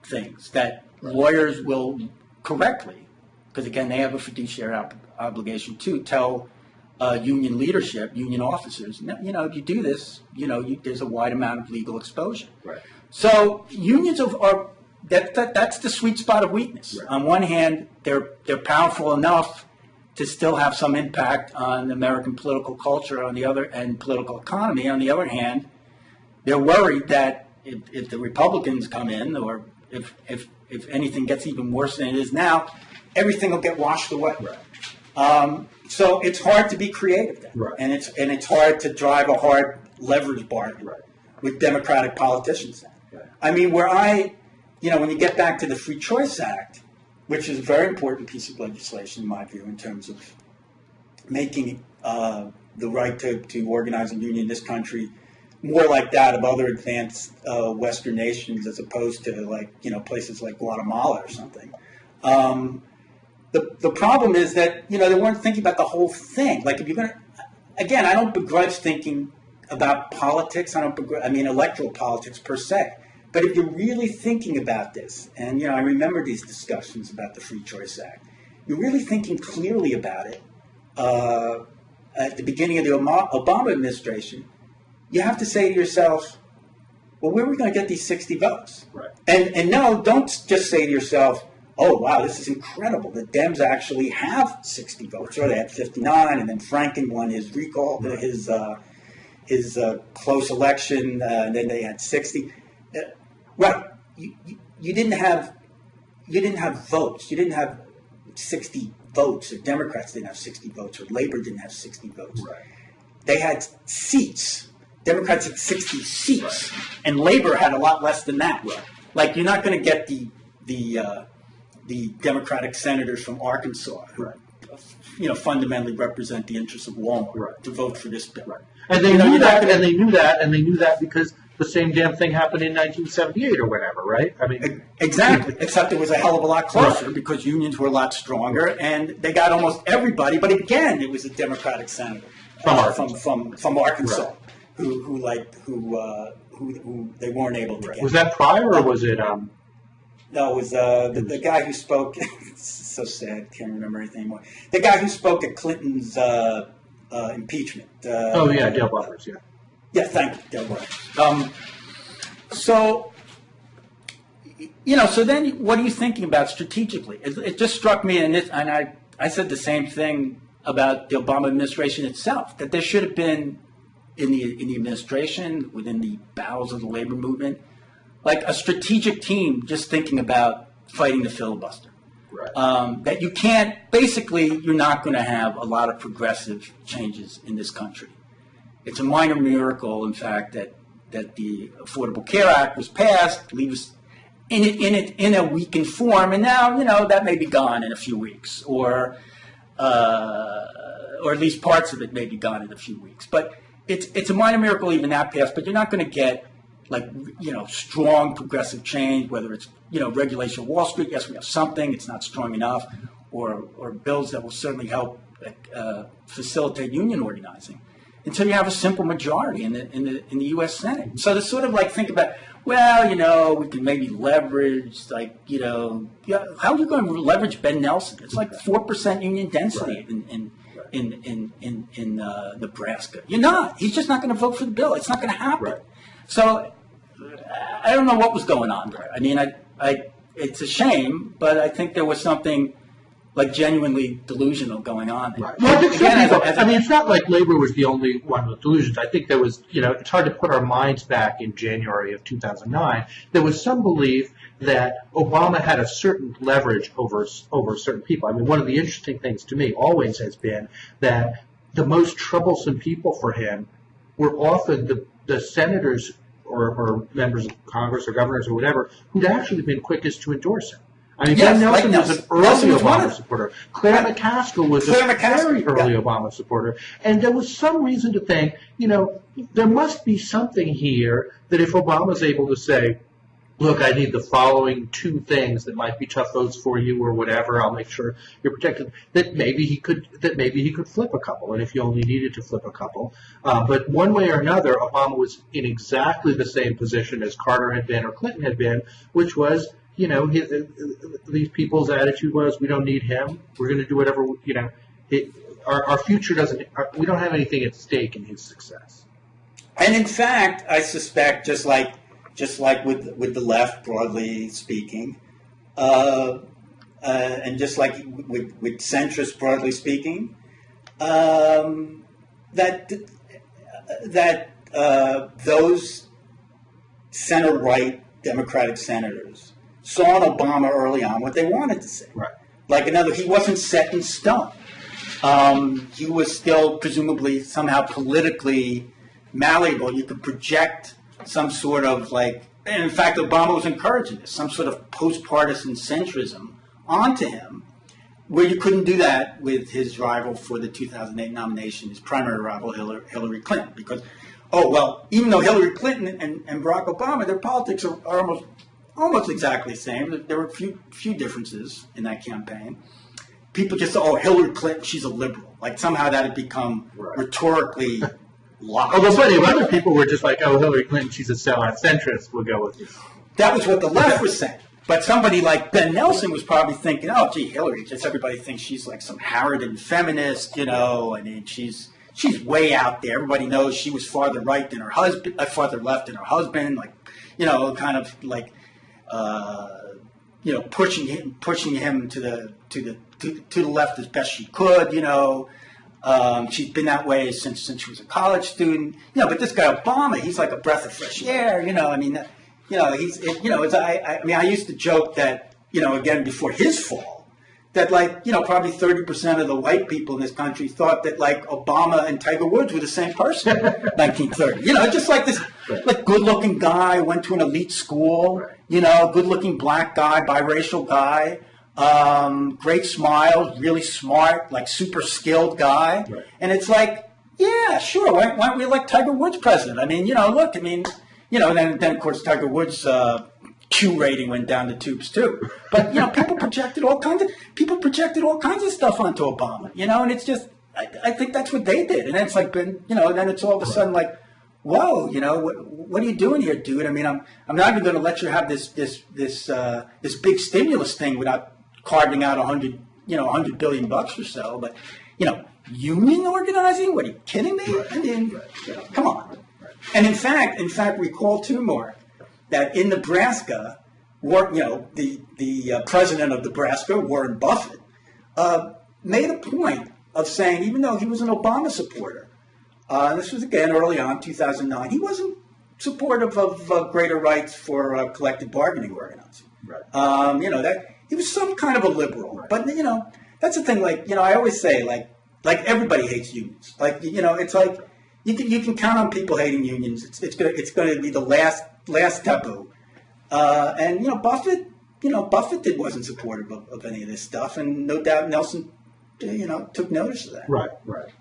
S2: things that lawyers will correctly, because again they have a fiduciary obligation to tell union leadership, union officers. If you do this, there's a wide amount of legal exposure.
S1: Right.
S2: So unions are. That's the sweet spot of weakness. Right. On one hand, they're powerful enough to still have some impact on American political culture. On the other, and political economy. On the other hand, they're worried that if the Republicans come in, or if anything gets even worse than it is now, everything will get washed away.
S1: Right.
S2: So it's hard to be creative then,
S1: right.
S2: and it's hard to drive a hard leverage bargain
S1: right.
S2: with Democratic politicians then.
S1: Right.
S2: I mean, when you get back to the Free Choice Act, which is a very important piece of legislation, in my view, in terms of making the right to organize a union in this country more like that of other advanced Western nations, as opposed to places like Guatemala or something. The problem is that they weren't thinking about the whole thing. Like, if you're going to, again, I don't begrudge thinking about politics. Electoral politics per se. But if you're really thinking about this, and I remember these discussions about the Free Choice Act, you're really thinking clearly about it at the beginning of the Obama administration, you have to say to yourself, well, where are we going to get these 60 votes?
S1: Right.
S2: And no, don't just say to yourself, oh, wow, this is incredible. The Dems actually have 60 votes. Or they had 59, and then Franken won his recall, right. his close election, and then they had 60. Right. You didn't have votes. You didn't have 60 votes. Or Democrats didn't have 60 votes. Or Labor didn't have 60 votes.
S1: Right.
S2: They had seats. Democrats had 60 seats,
S1: right.
S2: and Labor had a lot less than that.
S1: Right.
S2: Like, you're not going to get the Democratic senators from Arkansas, who
S1: right.
S2: Fundamentally represent the interests of Walmart,
S1: right.
S2: to vote for this bill.
S1: Right. And they knew that, and they knew that because the same damn thing happened in 1978 or whatever, right? I mean,
S2: exactly. Except it was a hell of a lot closer,
S1: right.
S2: because unions were a lot stronger, and they got almost everybody. But again, it was a Democratic senator from Arkansas,
S1: right.
S2: who they weren't able to get.
S1: Was that prior, or was it?
S2: No, it was the guy who spoke. It's so sad. Can't remember anything anymore. The guy who spoke at Clinton's impeachment.
S1: Dale Butters. Yeah.
S2: Yeah, thank you, Dale Butters. So then what are you thinking about strategically? It just struck me, and I said the same thing about the Obama administration itself, that there should have been in the administration, within the bowels of the labor movement, like a strategic team just thinking about fighting the filibuster.
S1: Right.
S2: That you can't, basically, you're not going to have a lot of progressive changes in this country. It's a minor miracle, in fact, that the Affordable Care Act was passed, leaves in a weakened form, and now, that may be gone in a few weeks, or at least parts of it may be gone in a few weeks. But it's a minor miracle even that passed, but you're not going to get strong progressive change, whether it's, regulation of Wall Street. Yes, we have something. It's not strong enough, or bills that will certainly help facilitate union organizing, until you have a simple majority in the U.S. Senate. So to sort of think about, well, we can maybe leverage, how are you going to leverage Ben Nelson? It's like 4% union density in Nebraska. You're not. He's just not going to vote for the bill. It's not going to happen. Right. So I don't know what was going on there. I mean, it's a shame, but I think there was something genuinely delusional going on there.
S1: Right. Well, it's not like labor was the only one with delusions. I think there was, it's hard to put our minds back in January of 2009. There was some belief that Obama had a certain leverage over certain people. I mean, one of the interesting things to me always has been that the most troublesome people for him were often the senators or members of Congress or governors or whatever who'd actually been quickest to endorse him. I mean, Ben Nelson was an early Obama supporter. Claire McCaskill was a very early Obama supporter. And there was some reason to think, there must be something here that if Obama's able to say, look, I need the following two things that might be tough votes for you or whatever, I'll make sure you're protected, that maybe he could flip a couple, and if you only needed to flip a couple. But one way or another, Obama was in exactly the same position as Carter had been or Clinton had been, which was, these people's attitude was, we don't need him. We're going to do whatever, our future we don't have anything at stake in his success.
S2: And in fact, I suspect, just like with the left, broadly speaking, and just like with centrists, broadly speaking, that those center-right Democratic senators saw in Obama early on what they wanted to say.
S1: Right.
S2: He wasn't set in stone. He was still presumably somehow politically malleable. You could project some sort of and in fact, Obama was encouraging this, some sort of post-partisan centrism onto him, where you couldn't do that with his rival for the 2008 nomination, his primary rival, Hillary Clinton, because, even though Hillary Clinton and Barack Obama, their politics are almost exactly the same. There were a few differences in that campaign. People just say, Hillary Clinton, she's a liberal. Somehow that had become rhetorically locked.
S1: Although plenty of other people were just Hillary Clinton, she's a sellout centrist, we'll go with this.
S2: That was what the left was saying. But somebody like Ben Nelson was probably thinking, Hillary, just everybody thinks she's some Harridan feminist, I mean, she's way out there. Everybody knows she was farther right than her husband, farther left than her husband, pushing him to the left as best she could, she's been that way since she was a college student, but this guy Obama, he's like a breath of fresh air, I mean, I used to joke that, again, before his fall, that probably 30% of the white people in this country thought that Obama and Tiger Woods were the same person, 1930. Just this good-looking guy, went to an elite school, good-looking black guy, biracial guy, great smile, really smart, super skilled guy.
S1: Right.
S2: And it's yeah, sure, why don't we elect Tiger Woods president? I mean, then of course Tiger Woods' Q rating went down the tubes too. But people projected all kinds of stuff onto Obama. And it's just, I think that's what they did. And then it's then it's all of a sudden whoa, what are you doing here, dude? I mean, I'm not even going to let you have this big stimulus thing without carving out $100 billion or so. But union organizing? What, are you kidding me? I mean, come on. And in fact, recall too, Mark, that in Nebraska, the president of Nebraska, Warren Buffett, made a point of saying, even though he was an Obama supporter, this was again early on, 2009, he wasn't supportive of greater rights for collective bargaining organizing.
S1: Right.
S2: That he was some kind of a liberal. Right. But that's the thing. I always say, everybody hates unions. It's you can count on people hating unions. It's going to be the last taboo. And Buffett wasn't supportive of any of this stuff, and no doubt Nelson took notice of that.
S1: Right.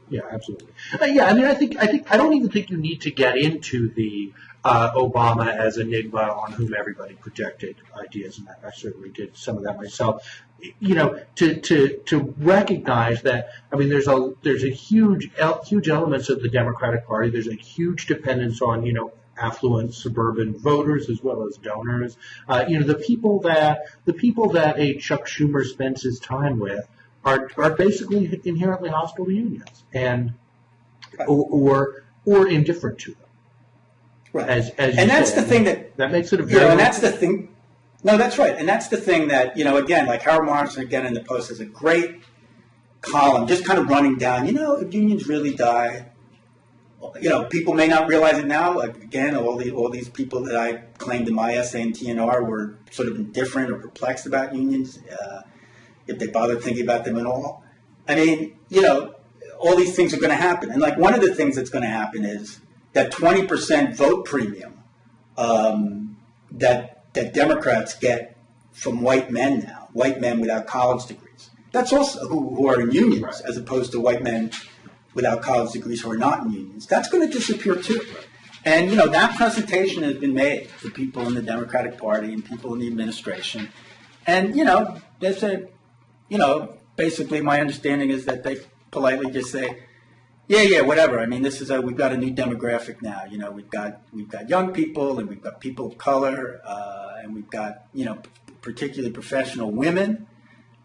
S1: Yeah, absolutely. Yeah, I mean, I don't even think you need to get into the Obama as enigma on whom everybody projected ideas, and I certainly did some of that myself. To recognize that, I mean, there's a huge elements of the Democratic Party. There's a huge dependence on affluent suburban voters as well as donors. The people that a Chuck Schumer spends his time with are basically inherently hostile to unions and or indifferent to them.
S2: Right.
S1: As
S2: and that's the thing that
S1: makes it a very
S2: and that's the thing. No, that's right. And that's the thing that, again, like Harold Morrison again in the Post has a great column just kind of running down, if unions really die, people may not realize it now. Like, again, all these people that I claimed in my essay in TNR were sort of indifferent or perplexed about unions, if they bothered thinking about them at all. I mean, all these things are going to happen. And like one of the things that's going to happen is that 20% vote premium that Democrats get from white men now, white men without college degrees. That's also who are in unions,
S1: right,
S2: as opposed to white men without college degrees who are not in unions. That's going to disappear too. And, that presentation has been made to people in the Democratic Party and people in the administration. And, they say, basically my understanding is that they politely just say, yeah, whatever. I mean, we've got a new demographic now. We've got young people and we've got people of color and we've got, particularly professional women.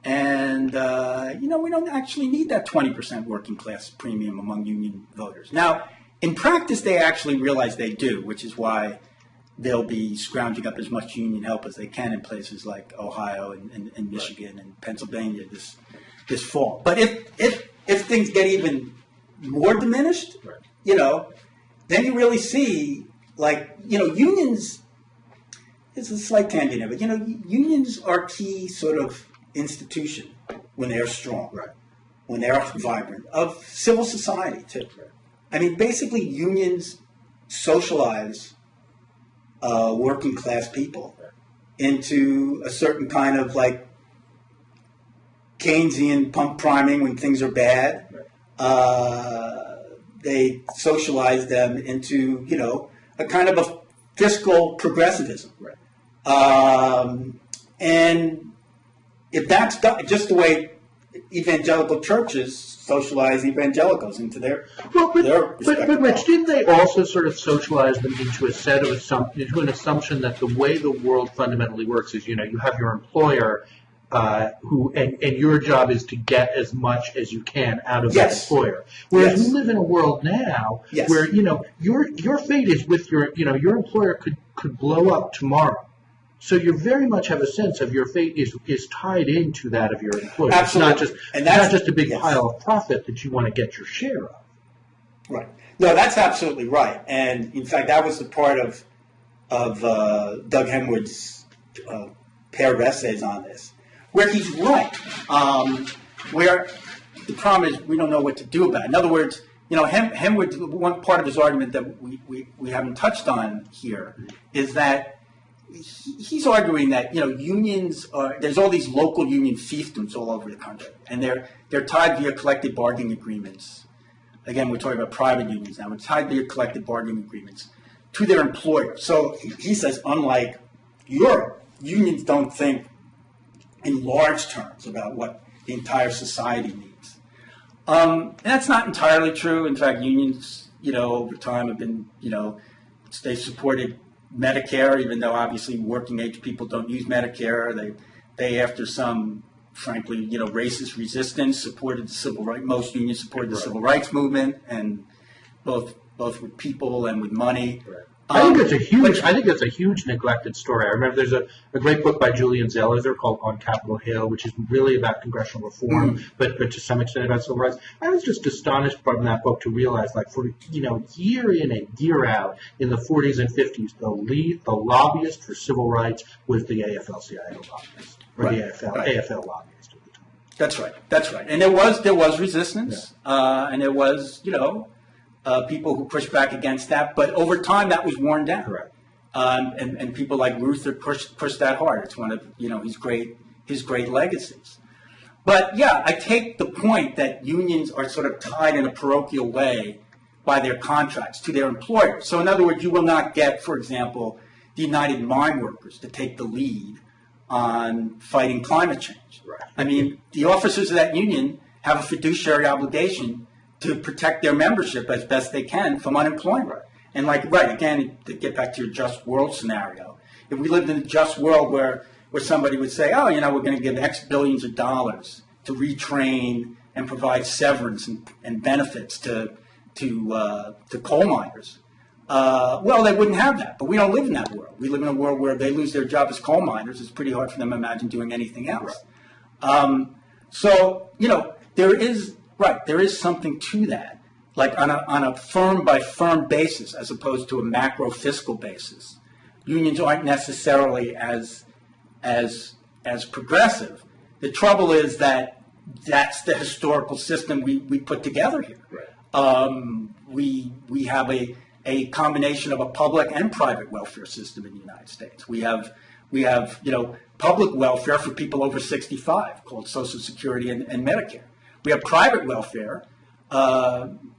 S2: And, we don't actually need that 20% working class premium among union voters. Now, in practice, they actually realize they do, which is why they'll be scrounging up as much union help as they can in places like Ohio and Michigan and Pennsylvania this fall. But if things get even more diminished,
S1: right,
S2: then you really see, unions, it's a slight tangent here, but, unions are key sort of institution when they're strong,
S1: right,
S2: when they're vibrant, of civil society too.
S1: Right.
S2: I mean, basically unions socialize working class people into a certain kind of Keynesian pump priming when things are bad. They socialize them into, a kind of a fiscal progressivism.
S1: Right.
S2: And if that's done, just the way evangelical churches socialize evangelicals into their
S1: but
S2: respective
S1: Rich, didn't they also sort of socialize them into into an assumption that the way the world fundamentally works is, you have your employer and your job is to get as much as you can out of that employer. Whereas we live in a world now where, your fate is with your employer could blow up tomorrow. So you very much have a sense of your fate is tied into that of your employer.
S2: Absolutely.
S1: It's not just a big pile of profit that you want to get your share of.
S2: Right. No, that's absolutely right. And in fact, that was the part of Doug Hemwood's pair of essays on this, where he's right. Where the problem is we don't know what to do about it. In other words, Hemwood, one part of his argument that we haven't touched on here is that he's arguing that unions there's all these local union fiefdoms all over the country, and they're tied via collective bargaining agreements. Again, we're talking about private unions now. We're tied via collective bargaining agreements to their employer. So he says, unlike Europe, unions don't think in large terms about what the entire society needs. And that's not entirely true. In fact, unions, over time have been, they supported Medicare, even though obviously working age people don't use Medicare. They after some, frankly, racist resistance, supported the civil rights. Most unions supported the civil rights movement, and both with people and with money.
S1: Right. I think it's a huge neglected story. I remember there's a great book by Julian Zelizer called On Capitol Hill, which is really about congressional reform, but to some extent about civil rights. I was just astonished from that book to realize, for year in and year out in the 40s and 50s, the lobbyist for civil rights was the AFL-CIO lobbyist, or the AFL lobbyist at the time.
S2: That's right. And there was resistance, and there was people who pushed back against that, but over time that was worn down.
S1: Correct.
S2: And people like Luther pushed that hard. It's one of his great legacies. But yeah, I take the point that unions are sort of tied in a parochial way by their contracts to their employers. So in other words, you will not get, for example, the United Mine Workers to take the lead on fighting climate change.
S1: Right.
S2: I mean, the officers of that union have a fiduciary obligation to protect their membership as best they can from unemployment.
S1: Right.
S2: And again, to get back to your just world scenario, if we lived in a just world where somebody would say, oh, we're going to give X billions of dollars to retrain and provide severance and benefits to coal miners, well, they wouldn't have that. But we don't live in that world. We live in a world where they lose their job as coal miners. It's pretty hard for them to imagine doing anything else. Right. So, there is something to that, like on a firm by firm basis, as opposed to a macro fiscal basis. Unions aren't necessarily as progressive. The trouble is that that's the historical system we put together here. Right. We have a combination of a public and private welfare system in the United States. We have public welfare for people over 65 called Social Security and Medicare. We have private welfare,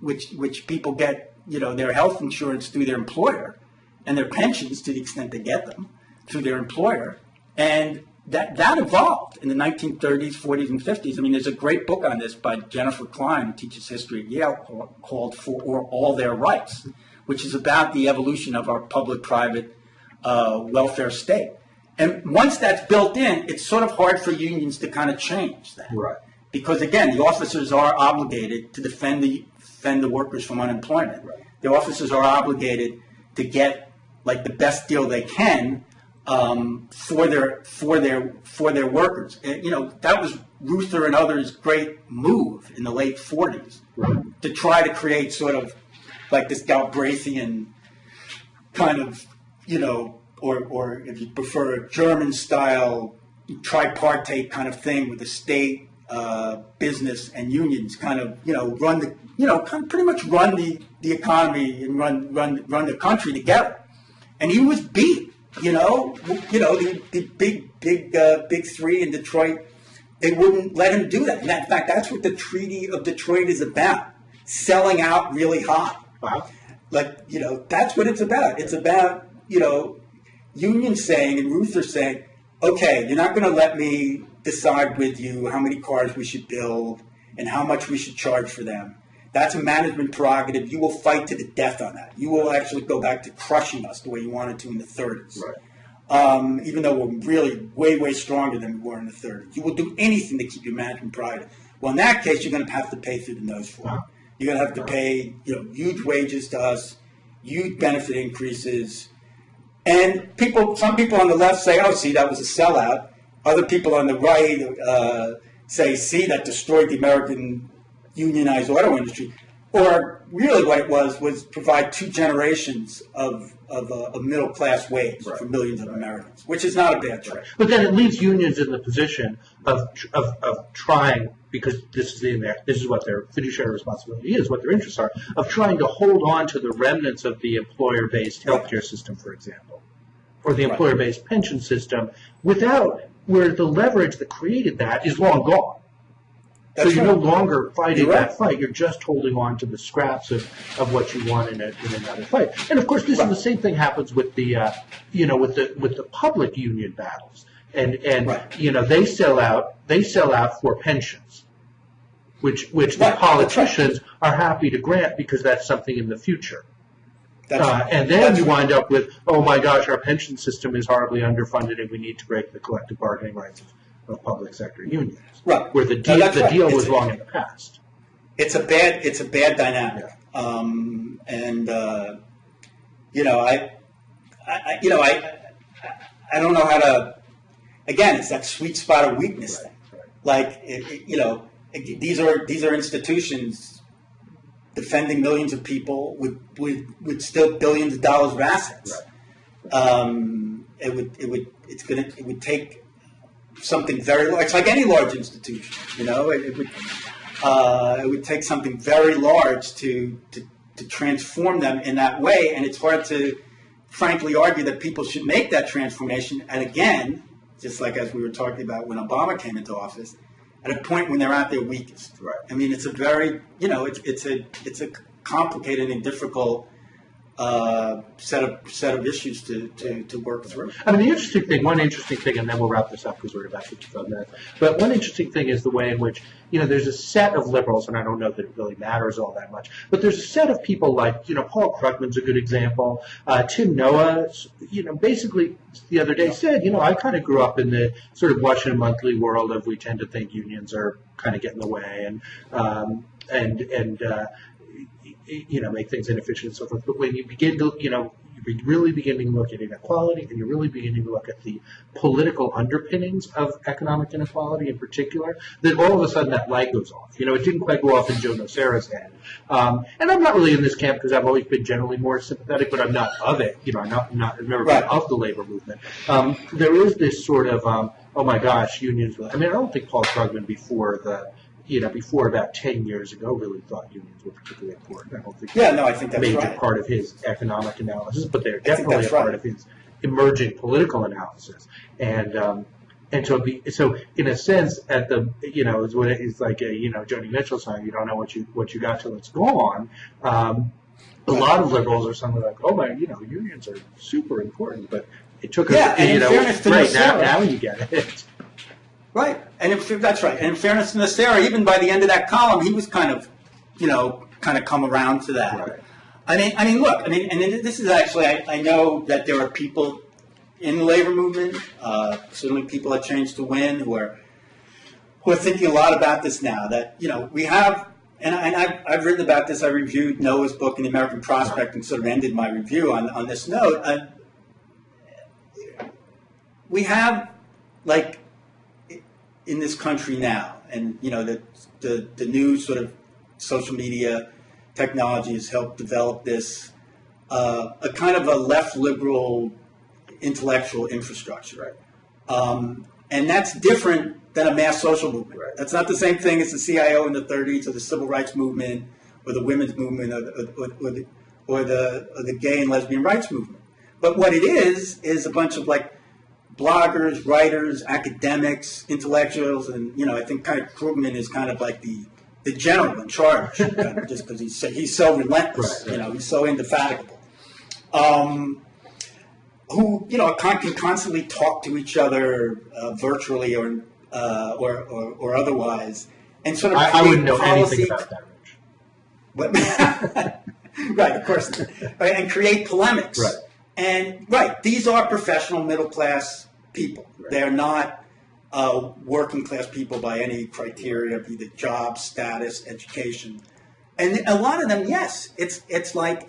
S2: which people get their health insurance through their employer, and their pensions, to the extent they get them, through their employer. And that evolved in the 1930s, 40s, and 50s. I mean, there's a great book on this by Jennifer Klein, who teaches history at Yale, called For All Their Rights, which is about the evolution of our public-private welfare state. And once that's built in, it's sort of hard for unions to kind of change that.
S1: Right.
S2: Because, again, the officers are obligated to defend the workers from unemployment. Right. The officers are obligated to get the best deal they can for their workers. And, that was Reuther and others' great move in the late 40s, right, to try to create sort of this Galbraithian kind of, or if you prefer, a German-style tripartite kind of thing with the state, business, and unions kind of, run pretty much run the economy and run the country together. And he was beat, the big three in Detroit, they wouldn't let him do that. And in fact, that's what the Treaty of Detroit is about, selling out really hot.
S1: Wow.
S2: That's what it's about. It's about, unions saying and Reuther saying, okay, you're not going to let me decide with you how many cars we should build and how much we should charge for them. That's a management prerogative. You will fight to the death on that. You will actually go back to crushing us the way you wanted to in the 30s. Right. Even though we're really way, way stronger than we were in the 30s. You will do anything to keep your management prerogative. Well, in that case, you're going to have to pay through the nose for it. Wow. You're going to have to pay huge wages to us, huge benefit increases. And some people on the left say, oh, see, that was a sellout. Other people on the right say, see, that destroyed the American unionized auto industry. Or really what it was provide 2 generations of a middle-class wage, right, for millions of Americans, which is not a bad trade.
S1: But then it leaves unions in the position of trying, because this is what their fiduciary responsibility is, what their interests are, of trying to hold on to the remnants of the employer-based healthcare system, for example, or the employer-based pension system, where the leverage that created that is long gone. So you're no longer fighting that fight. You're just holding on to the scraps of what you want in another fight. And of course, this is the same thing happens with the with the public union battles. And they sell out for pensions, which the politicians are happy to grant because that's something in the future. And then you wind up with, oh my gosh, our pension system is horribly underfunded, and we need to break the collective bargaining rights of public sector unions. Right. Where the deal was wrong in the past.
S2: It's a bad dynamic.
S1: Yeah.
S2: I don't know how to. Again, it's that sweet spot of weakness thing. Right. These are institutions defending millions of people with still billions of dollars of assets.
S1: Right.
S2: It would take something very large. It's like any large institution, it would take something very large to transform them in that way, and it's hard to frankly argue that people should make that transformation. And again, just like as we were talking about when Obama came into office, at a point when they're at their weakest.
S1: Right.
S2: I mean, it's a very, it's a complicated and difficult set of issues to work through.
S1: I mean, one interesting thing, and then we'll wrap this up because we're about 55 minutes, but one interesting thing is the way in which, there's a set of liberals, and I don't know that it really matters all that much, but there's a set of people like, Paul Krugman's a good example. Tim Noah, basically the other day said, I kind of grew up in the sort of Washington Monthly world of we tend to think unions are kind of getting in the way and make things inefficient and so forth. But when you begin to, you really beginning to look at inequality, and you're really beginning to look at the political underpinnings of economic inequality in particular, then all of a sudden that light goes off. It didn't quite go off in Joe Nocera's head. And I'm not really in this camp because I've always been generally more sympathetic, but I'm not of it. I'm not never been of the labor movement. There is this sort of, oh my gosh, unions. I mean, I don't think Paul Krugman before about 10 years ago, really thought unions were particularly important. I don't think
S2: I think that's
S1: major part of his economic analysis, but they're definitely a part of his emerging political analysis. And so in a sense, at the it's like Joni Mitchell song, you don't know what you got till it's gone. A lot of liberals are something like, oh my, unions are super important, but it took now you get it.
S2: Right, that's right. And in fairness to Nocera, even by the end of that column, he was kind of come around to that.
S1: Right.
S2: I mean, look, and this is actually, I know that there are people in the labor movement, certainly people at Change to Win, who are thinking a lot about this now. That we have, and I've written about this. I reviewed Noah's book in the American Prospect and sort of ended my review on this note. We have in this country now, and the new sort of social media technology has helped develop this a kind of a left liberal intellectual infrastructure, and that's different than a mass social movement. Right. That's not the same thing as the CIO in the 30s, or the civil rights movement, or the women's movement, or the gay and lesbian rights movement. But what it is a bunch of bloggers, writers, academics, intellectuals, and I think kind of Krugman is kind of like the general in charge, just because he's so relentless, right. He's so indefatigable. Who can constantly talk to each other virtually or otherwise, and sort of
S1: I wouldn't know anything about that,
S2: Rich. Right, of course, right, and create polemics.
S1: Right.
S2: And these are professional middle class people. Right. They're not working class people by any criteria of either job, status, education. And a lot of them, yes, it's like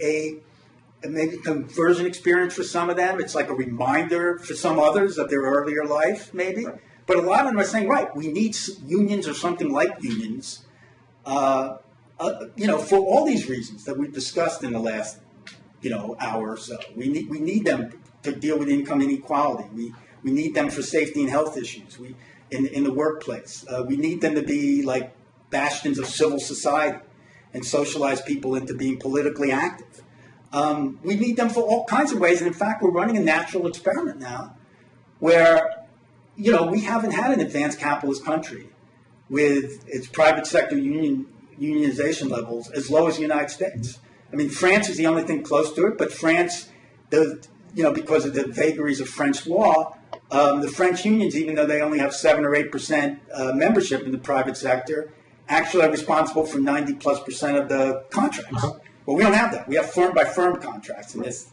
S2: maybe a conversion experience for some of them. It's like a reminder for some others of their earlier life, maybe. Right. But a lot of them are saying, we need unions or something like unions, for all these reasons that we've discussed in the last, hour or so. We need them to deal with income inequality. We need them for safety and health issues. In the workplace. We need them to be like bastions of civil society and socialize people into being politically active. We need them for all kinds of ways. And in fact, we're running a natural experiment now where, we haven't had an advanced capitalist country with its private sector unionization levels as low as the United States. I mean, France is the only thing close to it, but France, because of the vagaries of French law, the French unions, even though they only have 7 or 8% membership in the private sector, actually are responsible for 90+% of the contracts. Uh-huh. Well, we don't have that. We have firm by firm contracts in this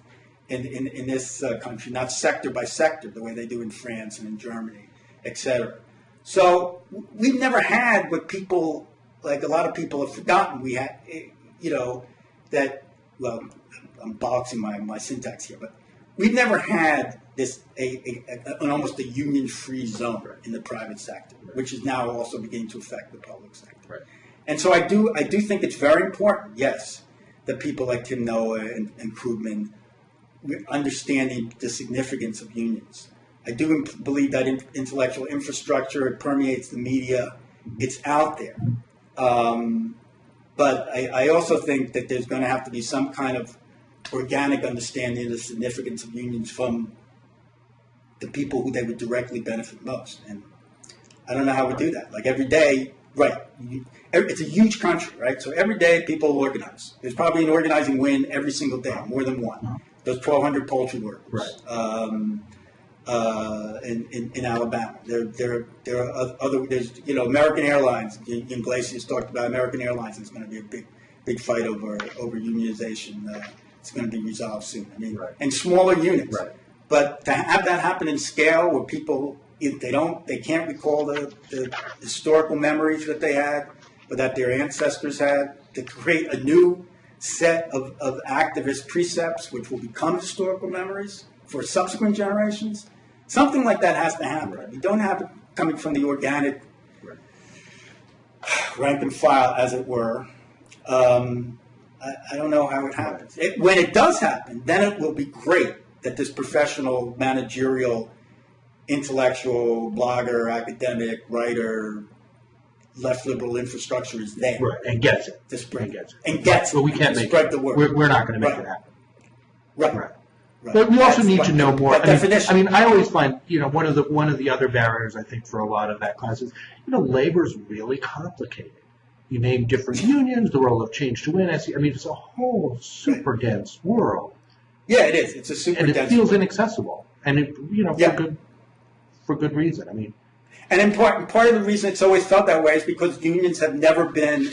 S2: country, not sector by sector, the way they do in France and in Germany, etc. So we've never had what people, like a lot of people have forgotten. We had, that. Well, I'm boxing my syntax here, but we've never had this an almost a union-free zone in the private sector, which is now also beginning to affect the public sector.
S1: Right.
S2: And so I do think it's very important, yes, that people like Tim Noah and Krugman understand the significance of unions. I do believe that intellectual infrastructure, it permeates the media, it's out there. But I also think that there's going to have to be some kind of organic understanding of the significance of unions from the people who they would directly benefit most. And I don't know how we do that. Like every day, right? It's a huge country, right? So every day people organize. There's probably an organizing win every single day, more than one. Those 1,200 poultry workers in Alabama. There are other. There's American Airlines. Iglesias talked about American Airlines. There's going to be a big fight over unionization. It's going to be resolved soon. I mean, and smaller units. Right. But to have that happen in scale, where people, if they can't recall the historical memories that they had, or that their ancestors had, to create a new set of activist precepts, which will become historical memories for subsequent generations. Something like that has to happen. Right. We don't have it coming from the organic rank and file, as it were. I don't know how it happens. When it does happen, then it will be great that this professional, managerial, intellectual, blogger, academic, writer, left liberal infrastructure is there.
S1: Right, and gets it.
S2: To spread
S1: and gets it.
S2: And gets
S1: but we can't
S2: to
S1: make
S2: spread
S1: it.
S2: The word.
S1: We're not going to make it happen.
S2: Right.
S1: But we also need to know more.
S2: I
S1: mean, I always find, one of the other barriers, I think, for a lot of that class is, labor's really complicated. You name different unions, the role of change to win. I mean, it's a whole super dense world.
S2: Yeah, it is. It's a super dense.
S1: And it feels inaccessible, and for good reason. I mean,
S2: and part of the reason it's always felt that way is because unions have never been,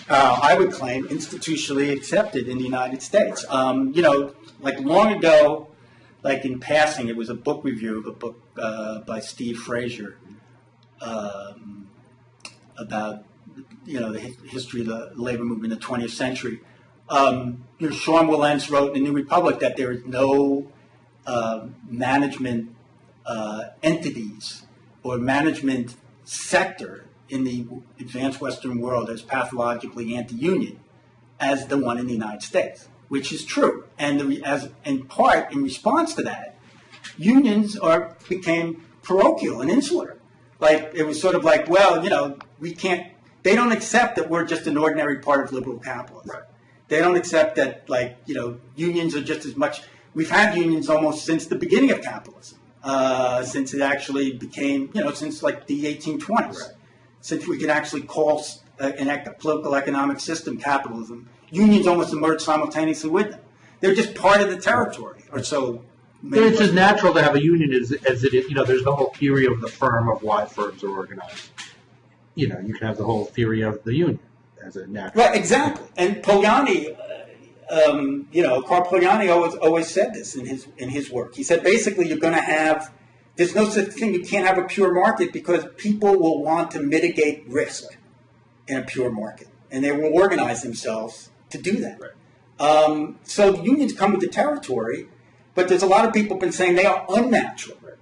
S2: I would claim, institutionally accepted in the United States. Like long ago, like in passing, it was a book review of a book by Steve Frazier about the history of the labor movement in the 20th century. Sean Wilentz wrote in the New Republic that there is no management entities or management sector in the advanced Western world as pathologically anti-union as the one in the United States, which is true. And in part, in response to that, unions became parochial and insular. Like, it was sort of like, well, we can't. They don't accept that we're just an ordinary part of liberal capitalism. Right. They don't accept that, unions are just as much. We've had unions almost since the beginning of capitalism, since it actually became, since like the 1820s, right. Since we could actually call a political economic system capitalism. Unions almost emerged simultaneously with them. They're just part of the territory, or so.
S1: It's as natural to have a union as it is. There's the whole theory of the firm of why firms are organized. You can have the whole theory of the union as a natural.
S2: Right, exactly. And Polyarchy, Carl Polyarchy always said this in his work. He said basically you're going to have. There's no such thing. You can't have a pure market because people will want to mitigate risk in a pure market, and they will organize themselves to do that. Right. So unions come with the territory, but there's a lot of people been saying they are unnatural. Right.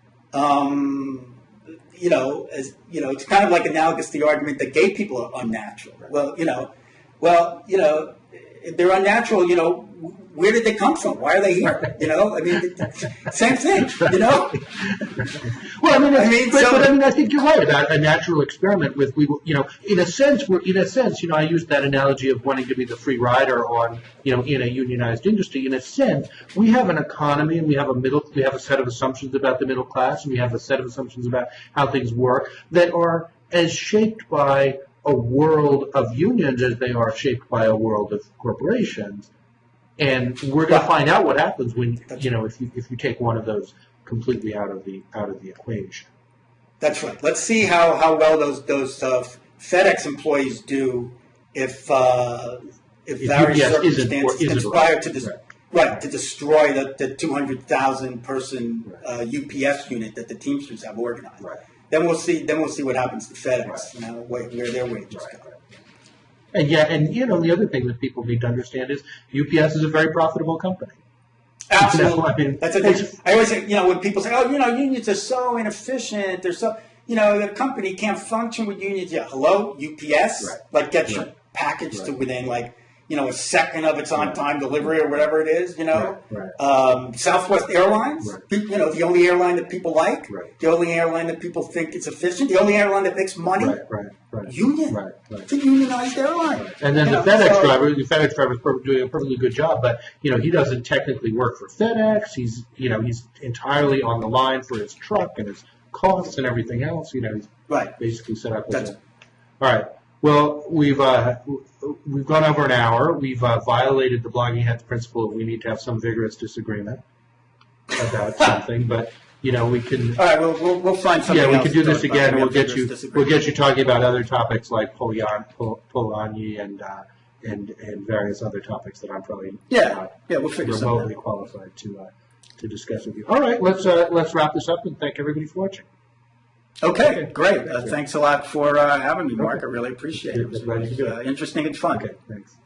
S2: It's kind of like analogous to the argument that gay people are unnatural. Right. Well, if they're unnatural, where did they come from? Why are they here? Same thing.
S1: Well, I think you're right about a natural experiment with in a sense, I used that analogy of wanting to be the free rider on, in a unionized industry. In a sense, we have an economy and we have a set of assumptions about the middle class and we have a set of assumptions about how things work that are as shaped by a world of unions as they are shaped by a world of corporations. And we're going to find out what happens when if you take one of those completely out of the equation.
S2: That's right. Let's see how well those FedEx employees do if various circumstances conspire to destroy the 200,000 person UPS unit that the Teamsters have organized. Right. Then we'll see what happens to FedEx. Right. Where their wages go.
S1: And the other thing that people need to understand is UPS is a very profitable company.
S2: Absolutely. That's a thing. I always say, when people say, unions are so inefficient, they're so, the company can't function with unions. Yeah, hello, UPS, right. Get your package to within a second of its on-time delivery or whatever it is, Right. Southwest Airlines, right. The only airline that people like, right. The only airline that people think is efficient, the only airline that makes money, right. Union. Right. It's a unionized airline.
S1: Right. And then the FedEx driver is doing a perfectly good job, but, he doesn't technically work for FedEx. He's entirely on the line for his truck and his costs and everything else, he's
S2: Right.
S1: basically set up as
S2: That's-
S1: All right. Well, we've gone over an hour. We've violated the blogging heads principle. We need to have some vigorous disagreement about something, but we can.
S2: All right, we'll find something.
S1: Yeah, we
S2: else
S1: can do
S2: to
S1: this
S2: talk about.
S1: again.
S2: We
S1: We'll
S2: have
S1: get
S2: vigorous
S1: you. We'll
S2: disagreement.
S1: get you talking about other topics like Polyarchy and various other topics that I'm probably
S2: we'll figure something
S1: remotely
S2: out.
S1: qualified to discuss with you. All right, let's wrap this up and thank everybody for watching.
S2: Okay, great. Thanks a lot for having me, Mark. I really appreciate it. It was
S1: Glad you could do it.
S2: interesting and fun.
S1: Okay, thanks.